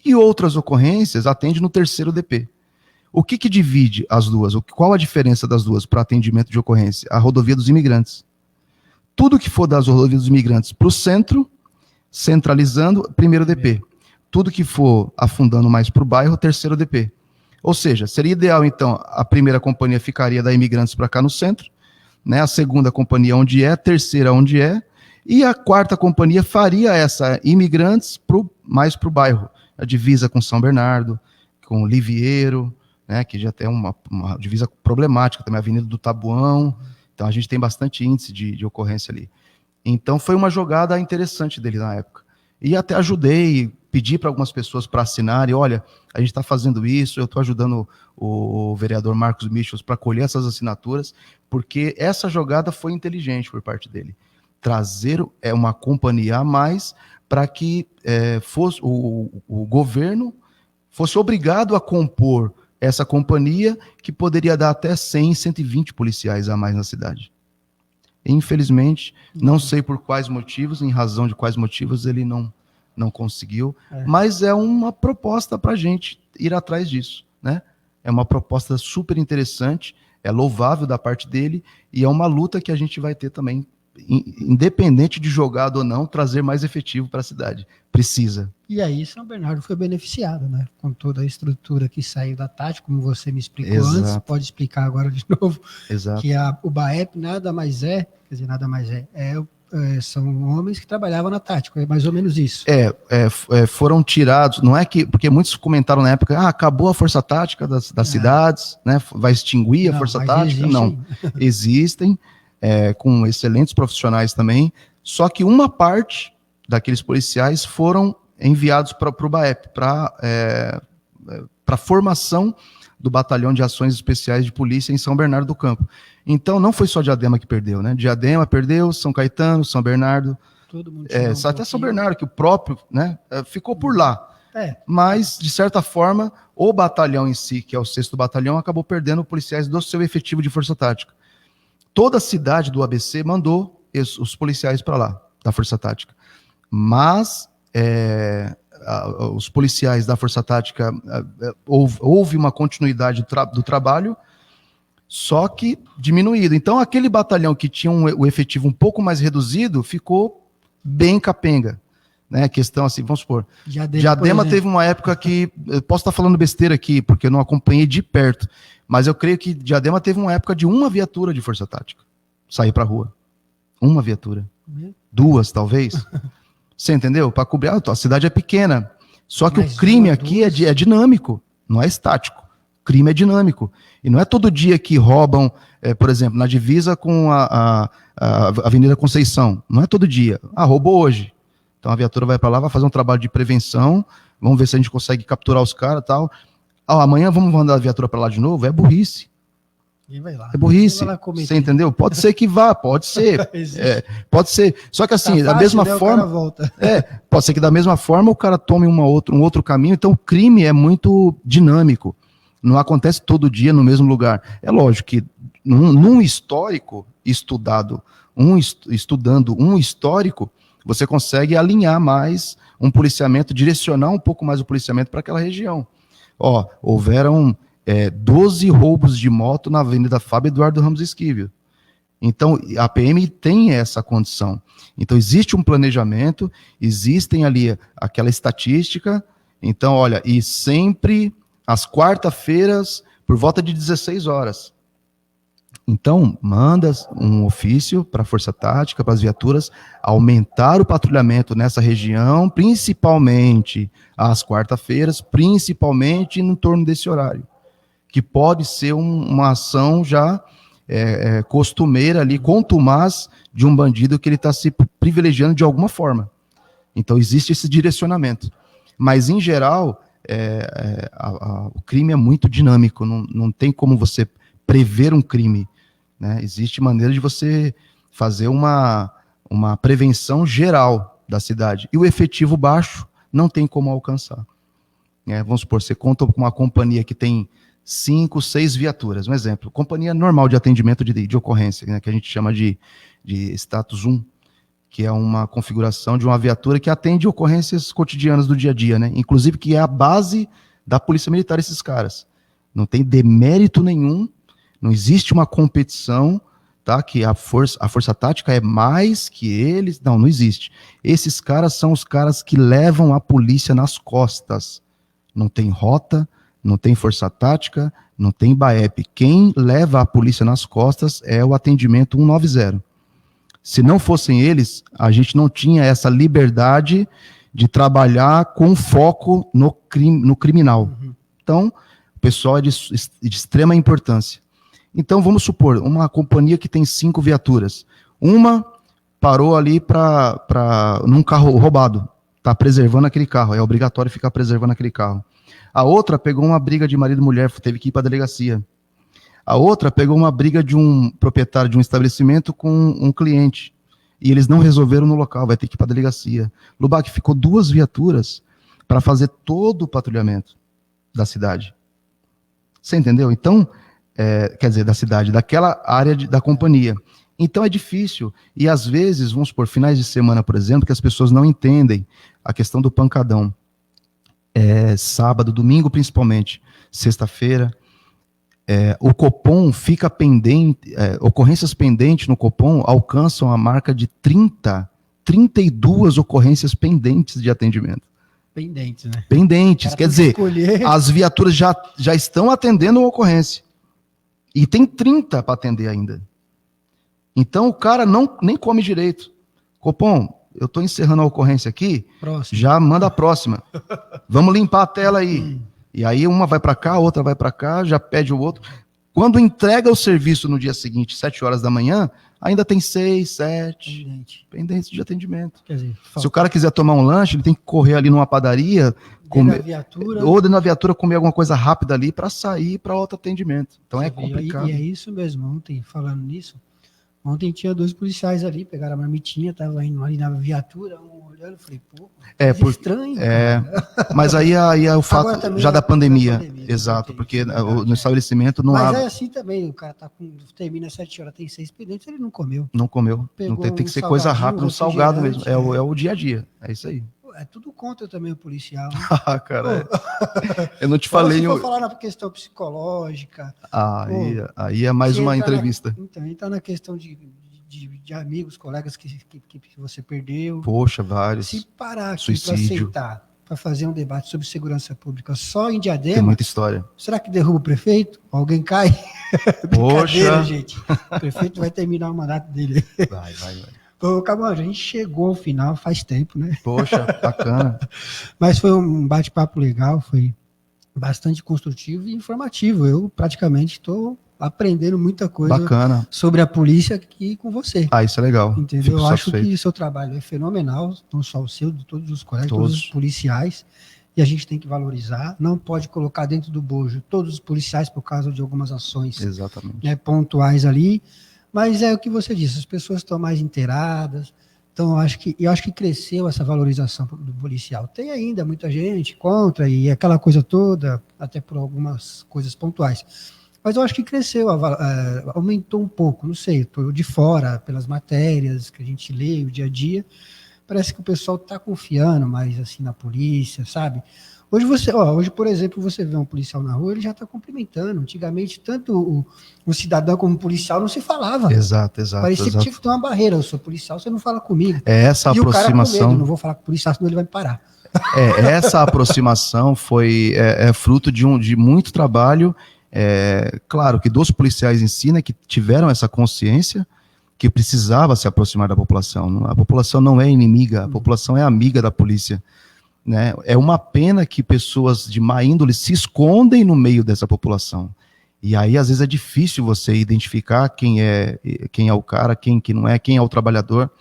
e outras ocorrências atende no terceiro DP. O que divide as duas? Qual a diferença das duas para atendimento de ocorrência? A rodovia dos imigrantes. Tudo que for das rodovias dos imigrantes para o centro, centralizando, primeiro DP. Tudo que for afundando mais para o bairro, terceiro DP. Ou seja, seria ideal, então, a primeira companhia ficaria da imigrantes para cá no centro, né? A segunda companhia onde a terceira onde e a quarta companhia faria essa imigrantes mais para o bairro. A divisa com São Bernardo, com Livieiro, né, que já tem uma divisa problemática, também a Avenida do Taboão, então a gente tem bastante índice de ocorrência ali. Então foi uma jogada interessante dele na época. E até ajudei, pedi para algumas pessoas para assinarem, olha, a gente está fazendo isso, eu estou ajudando o vereador Marcos Michels para colher essas assinaturas, porque essa jogada foi inteligente por parte dele. Trazer uma companhia a mais para que fosse o governo fosse obrigado a compor essa companhia, que poderia dar até 100, 120 policiais a mais na cidade. Infelizmente, não sei por quais motivos, em razão de quais motivos ele não conseguiu, mas é uma proposta para a gente ir atrás disso, né? É uma proposta super interessante, é louvável da parte dele, e é uma luta que a gente vai ter também, independente de jogado ou não, trazer mais efetivo para a cidade. Precisa. E aí São Bernardo foi beneficiado, né? Com toda a estrutura que saiu da Tática, como você me explicou antes, pode explicar agora de novo. Exato. Que o BAEP nada mais é, quer dizer, nada mais são homens que trabalhavam na Tática, é mais ou menos isso. Foram tirados, não é que, porque muitos comentaram na época, acabou a Força Tática das cidades, né? Vai extinguir a Força Tática. Não, existem, com excelentes profissionais também, só que uma parte daqueles policiais foram enviados para o BAEP, para a formação do Batalhão de Ações Especiais de Polícia em São Bernardo do Campo. Então, não foi só Diadema que perdeu, né? Diadema perdeu, São Caetano, São Bernardo, todo mundo até São Bernardo, que o próprio, né, ficou por lá. Mas, de certa forma, o batalhão em si, que é o 6º Batalhão, acabou perdendo policiais do seu efetivo de Força Tática. Toda a cidade do ABC mandou os policiais para lá, da Força Tática. Mas os policiais da Força Tática, houve uma continuidade do trabalho, só que diminuído. Então, aquele batalhão que tinha o efetivo um pouco mais reduzido, ficou bem capenga. Né? A questão assim, vamos supor, Diadema teve uma época que, eu posso estar falando besteira aqui, porque eu não acompanhei de perto, mas eu creio que Diadema teve uma época de uma viatura de Força Tática sair para a rua. Uma viatura. 2, talvez. Você entendeu? Para cobrir, a cidade é pequena. Só que o crime aqui é dinâmico, não é estático. O crime é dinâmico. E não é todo dia que roubam, por exemplo, na divisa com a Avenida Conceição. Não é todo dia. Roubou hoje. Então a viatura vai para lá, vai fazer um trabalho de prevenção, vamos ver se a gente consegue capturar os caras e tal. Amanhã vamos mandar a viatura para lá de novo? É burrice. Vai lá. É burrice. Você entendeu? Pode ser que vá, pode ser. Pode ser. Só que assim, da mesma forma. Pode ser que da mesma forma o cara tome um outro caminho. Então o crime é muito dinâmico. Não acontece todo dia no mesmo lugar. É lógico que num histórico estudando um histórico, você consegue alinhar mais um policiamento, direcionar um pouco mais o policiamento para aquela região. Houveram 12 roubos de moto na Avenida Fábio Eduardo Ramos Esquivel. Então, a PM tem essa condição. Então, existe um planejamento, existem ali aquela estatística. Então, olha, e sempre às quarta-feiras, por volta de 16 horas. Então, manda um ofício para a Força Tática, para as viaturas, aumentar o patrulhamento nessa região, principalmente às quarta-feiras, principalmente em torno desse horário, que pode ser uma ação já costumeira ali, contumaz de um bandido que ele está se privilegiando de alguma forma. Então, existe esse direcionamento. Mas, em geral, o crime é muito dinâmico, não tem como você prever um crime. Né? Existe maneira de você fazer uma prevenção geral da cidade. E o efetivo baixo não tem como alcançar. Vamos supor, você conta com uma companhia que tem 5, 6 viaturas. Um exemplo, companhia normal de atendimento de ocorrência, né, que a gente chama de status 1, que é uma configuração de uma viatura que atende ocorrências cotidianas do dia a dia, né? Inclusive que é a base da Polícia Militar, esses caras. Não tem demérito nenhum, não existe uma competição, tá? Que a força tática é mais que eles. Não existe. Esses caras são os caras que levam a polícia nas costas. Não tem rota, não tem Força Tática, não tem BAEP. Quem leva a polícia nas costas é o atendimento 190. Se não fossem eles, a gente não tinha essa liberdade de trabalhar com foco no criminal. Então, o pessoal é de extrema importância. Então, vamos supor, uma companhia que tem 5 viaturas. Uma parou ali num carro roubado. Está preservando aquele carro. É obrigatório ficar preservando aquele carro. A outra pegou uma briga de marido e mulher, teve que ir para a delegacia. A outra pegou uma briga de um proprietário de um estabelecimento com um cliente. E eles não resolveram no local, vai ter que ir para a delegacia. Lubac, ficou 2 viaturas para fazer todo o patrulhamento da cidade. Você entendeu? Então, quer dizer, da cidade, daquela área da companhia. Então é difícil. E às vezes, vamos supor, finais de semana, por exemplo, que as pessoas não entendem a questão do pancadão. Sábado, domingo principalmente, sexta-feira, o Copom fica pendente, ocorrências pendentes no Copom alcançam a marca de 32 ocorrências pendentes de atendimento. Pendentes, né? Pendentes, quer dizer, as viaturas já estão atendendo uma ocorrência. E tem 30 para atender ainda. Então o cara nem come direito. Copom, eu estou encerrando a ocorrência aqui, próximo. Já manda a próxima. Vamos limpar a tela aí. E aí uma vai para cá, a outra vai para cá, já pede o outro. Quando entrega o serviço no dia seguinte, 7 horas da manhã, ainda tem 6, 7 pendentes de atendimento. Quer dizer, se o cara quiser tomar um lanche, ele tem que correr ali numa padaria, ou dentro da viatura comer alguma coisa rápida ali para sair para outro atendimento. Então é complicado. E é isso mesmo. Ontem, falando nisso, ontem tinha 2 policiais ali, pegaram a marmitinha, estavam indo ali na viatura, um olhando, falei, pô, estranho. Mas aí é o fato já da pandemia. Exato, porque no estabelecimento não há. Mas é assim também, o cara termina às 7 horas, tem 6 pendentes, ele não comeu. Não comeu. Não tem que ser coisa rápida, um salgado mesmo. É o dia a dia, é isso aí. É tudo contra também o policial. Né? Cara, eu não te falei. Se for falar na questão psicológica. Aí é mais uma entrevista. Então, entra na questão de amigos, colegas que você perdeu. Poxa, vários. Se parar aqui para aceitar, para fazer um debate sobre segurança pública só em Diadema. Tem muita história. Será que derruba o prefeito? Alguém cai? Poxa. Gente. O prefeito vai terminar o mandato dele. Vai. Ô, Camargo, a gente chegou ao final faz tempo, né? Poxa, bacana. Mas foi um bate-papo legal, foi bastante construtivo e informativo. Eu praticamente estou aprendendo muita coisa bacana sobre a polícia aqui com você. Isso é legal. Entendeu? Eu acho que o seu trabalho é fenomenal, não só o seu, de todos os colegas, todos os policiais, e a gente tem que valorizar. Não pode colocar dentro do bojo todos os policiais por causa de algumas ações pontuais ali. Mas é o que você disse, as pessoas estão mais inteiradas, então eu acho que cresceu essa valorização do policial. Tem ainda muita gente contra e aquela coisa toda, até por algumas coisas pontuais. Mas eu acho que cresceu, aumentou um pouco, não sei, estou de fora, pelas matérias que a gente lê, o dia a dia, parece que o pessoal está confiando mais assim na polícia, sabe? Hoje, por exemplo, você vê um policial na rua, ele já está cumprimentando. Antigamente, tanto o cidadão como o policial não se falava. Exato. Parecia que tinha que ter uma barreira. Eu sou policial, você não fala comigo. Essa aproximação. O cara com medo, não vou falar com o policial, senão ele vai me parar. Essa aproximação foi fruto de muito trabalho. Claro que dos policiais em si, né, que tiveram essa consciência que precisava se aproximar da população. A população não é inimiga, a população é amiga da polícia. Né? É uma pena que pessoas de má índole se escondem no meio dessa população. E aí, às vezes, é difícil você identificar quem é o cara, quem que não é, quem é o trabalhador.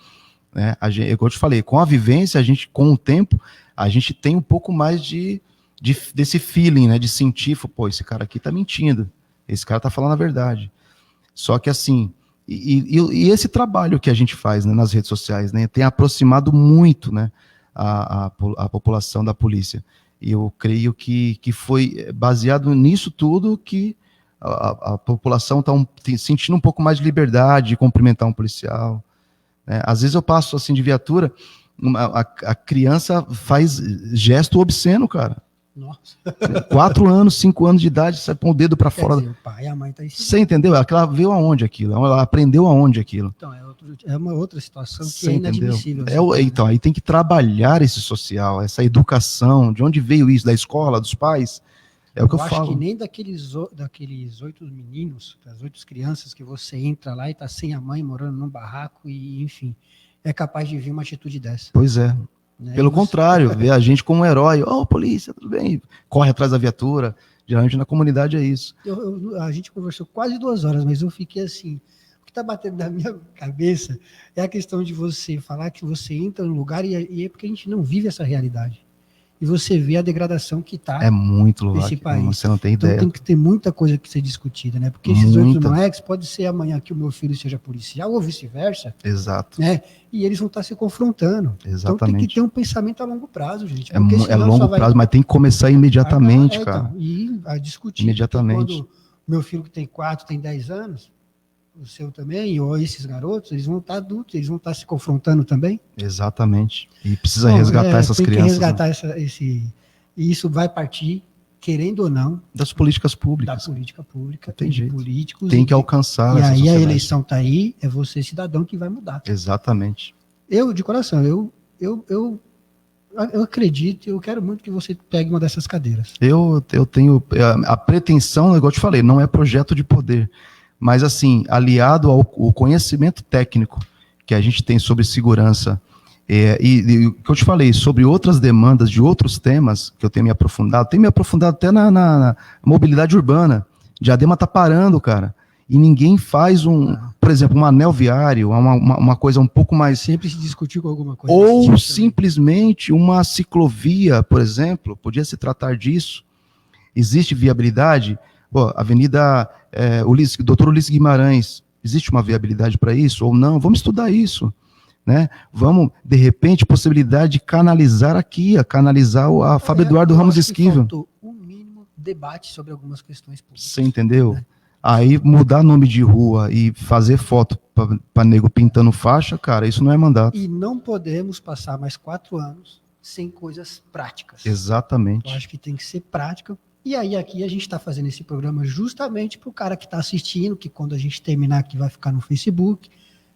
Né? Como eu te falei, com a vivência, com o tempo, a gente tem um pouco mais desse feeling, né? De sentir, pô, esse cara aqui tá mentindo, esse cara tá falando a verdade. Só que assim, e esse trabalho que a gente faz, né, nas redes sociais, né, tem aproximado muito, né, a população da polícia. E eu creio que foi baseado nisso tudo que a população está sentindo um pouco mais de liberdade de cumprimentar um policial. Né? Às vezes eu passo assim de viatura, a criança faz gesto obsceno, cara. Nossa. 4 anos, 5 anos de idade, sai com o dedo para fora. Dizer, o pai e a mãe tá ensinando. Você entendeu? Ela viu aonde aquilo, ela aprendeu aonde aquilo. Então, é uma outra situação que é inadmissível. Então, aí tem que trabalhar esse social, essa educação, de onde veio isso, da escola, dos pais. É o que eu falo. Eu acho que nem daqueles 8 meninos, das 8 crianças que você entra lá e tá sem a mãe, morando num barraco e, enfim, é capaz de vir uma atitude dessa. Pois é. Né? Pelo contrário, vê a gente como um herói. Polícia, tudo bem. Corre atrás da viatura. Geralmente na comunidade é isso. A gente conversou quase 2 horas, mas eu fiquei assim. O que está batendo na minha cabeça é a questão de você falar que você entra no lugar e é porque a gente não vive essa realidade. E você vê a degradação que está muito lugar nesse país. Você não tem ideia. Então tem que ter muita coisa que ser discutida, né? Porque esses 8 moleques, pode ser amanhã que o meu filho seja policial ou vice-versa. Exato. Né? E eles vão estar se confrontando. Exatamente. Então tem que ter um pensamento a longo prazo, gente. É longo prazo, mas tem que começar imediatamente, cara. Então, e a discutir. Imediatamente. Quando meu filho que tem 4, tem 10 anos, o seu também, ou esses garotos, eles vão estar adultos, eles vão estar se confrontando também. Exatamente. E precisa resgatar essas tem crianças. Tem que resgatar e isso vai partir, querendo ou não, das políticas públicas. Da política pública, tem jeito. Políticos. Tem que alcançar. E aí sociedade. A eleição está aí, é você, cidadão, que vai mudar. Exatamente. Eu, de coração, eu acredito, eu quero muito que você pegue uma dessas cadeiras. Eu tenho a pretensão, igual eu te falei, não é projeto de poder, mas assim, aliado ao conhecimento técnico que a gente tem sobre segurança, e o que eu te falei, sobre outras demandas de outros temas, que eu tenho me aprofundado até na mobilidade urbana. Diadema tá parando, cara, e ninguém faz por exemplo, um anel viário, uma coisa um pouco mais... Sempre se discutiu com alguma coisa. Ou simplesmente uma ciclovia, por exemplo, podia se tratar disso. Existe viabilidade? Avenida Dr. Ulisses Guimarães, existe uma viabilidade para isso ou não? Vamos estudar isso, né? Vamos, de repente, possibilidade de canalizar canalizar a Fábio Eduardo Ramos Esquivel. Faltou um mínimo debate sobre algumas questões públicas. Você entendeu? Né? Aí mudar nome de rua e fazer foto para nego pintando faixa, cara, isso não é mandato. E não podemos passar mais 4 anos sem coisas práticas. Exatamente. Eu acho que tem que ser prática. E aí aqui a gente está fazendo esse programa justamente para o cara que está assistindo, que quando a gente terminar aqui vai ficar no Facebook,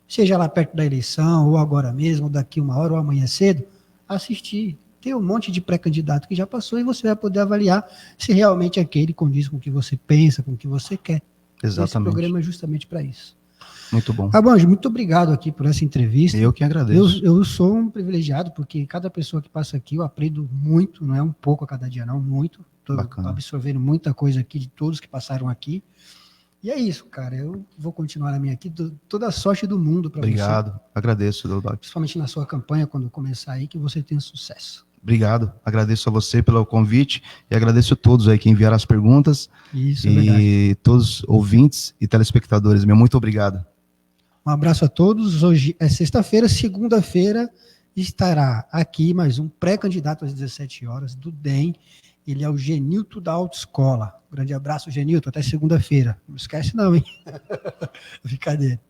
seja lá perto da eleição, ou agora mesmo, ou daqui 1 hora, ou amanhã cedo, assistir. Tem um monte de pré-candidato que já passou e você vai poder avaliar se realmente aquele condiz com o que você pensa, com o que você quer. Exatamente. Esse programa é justamente para isso. Muito bom. Abanjo, muito obrigado aqui por essa entrevista. Eu que agradeço. Eu sou um privilegiado, porque cada pessoa que passa aqui eu aprendo muito, não é um pouco a cada dia não, muito. Estou absorvendo muita coisa aqui de todos que passaram aqui. E é isso, cara. Eu vou continuar na minha aqui. Toda a sorte do mundo para você. Obrigado. Agradeço, Delbac. Principalmente na sua campanha, quando começar aí, que você tenha sucesso. Obrigado. Agradeço a você pelo convite e agradeço a todos aí que enviaram as perguntas. Isso, e todos os ouvintes e telespectadores. Meu muito obrigado. Um abraço a todos. Hoje é sexta-feira, segunda-feira estará aqui mais um pré-candidato às 17 horas do DEM. Ele é o Genilton da Autoescola. Um grande abraço, Genilton. Até segunda-feira. Não esquece não, hein? Brincadeira.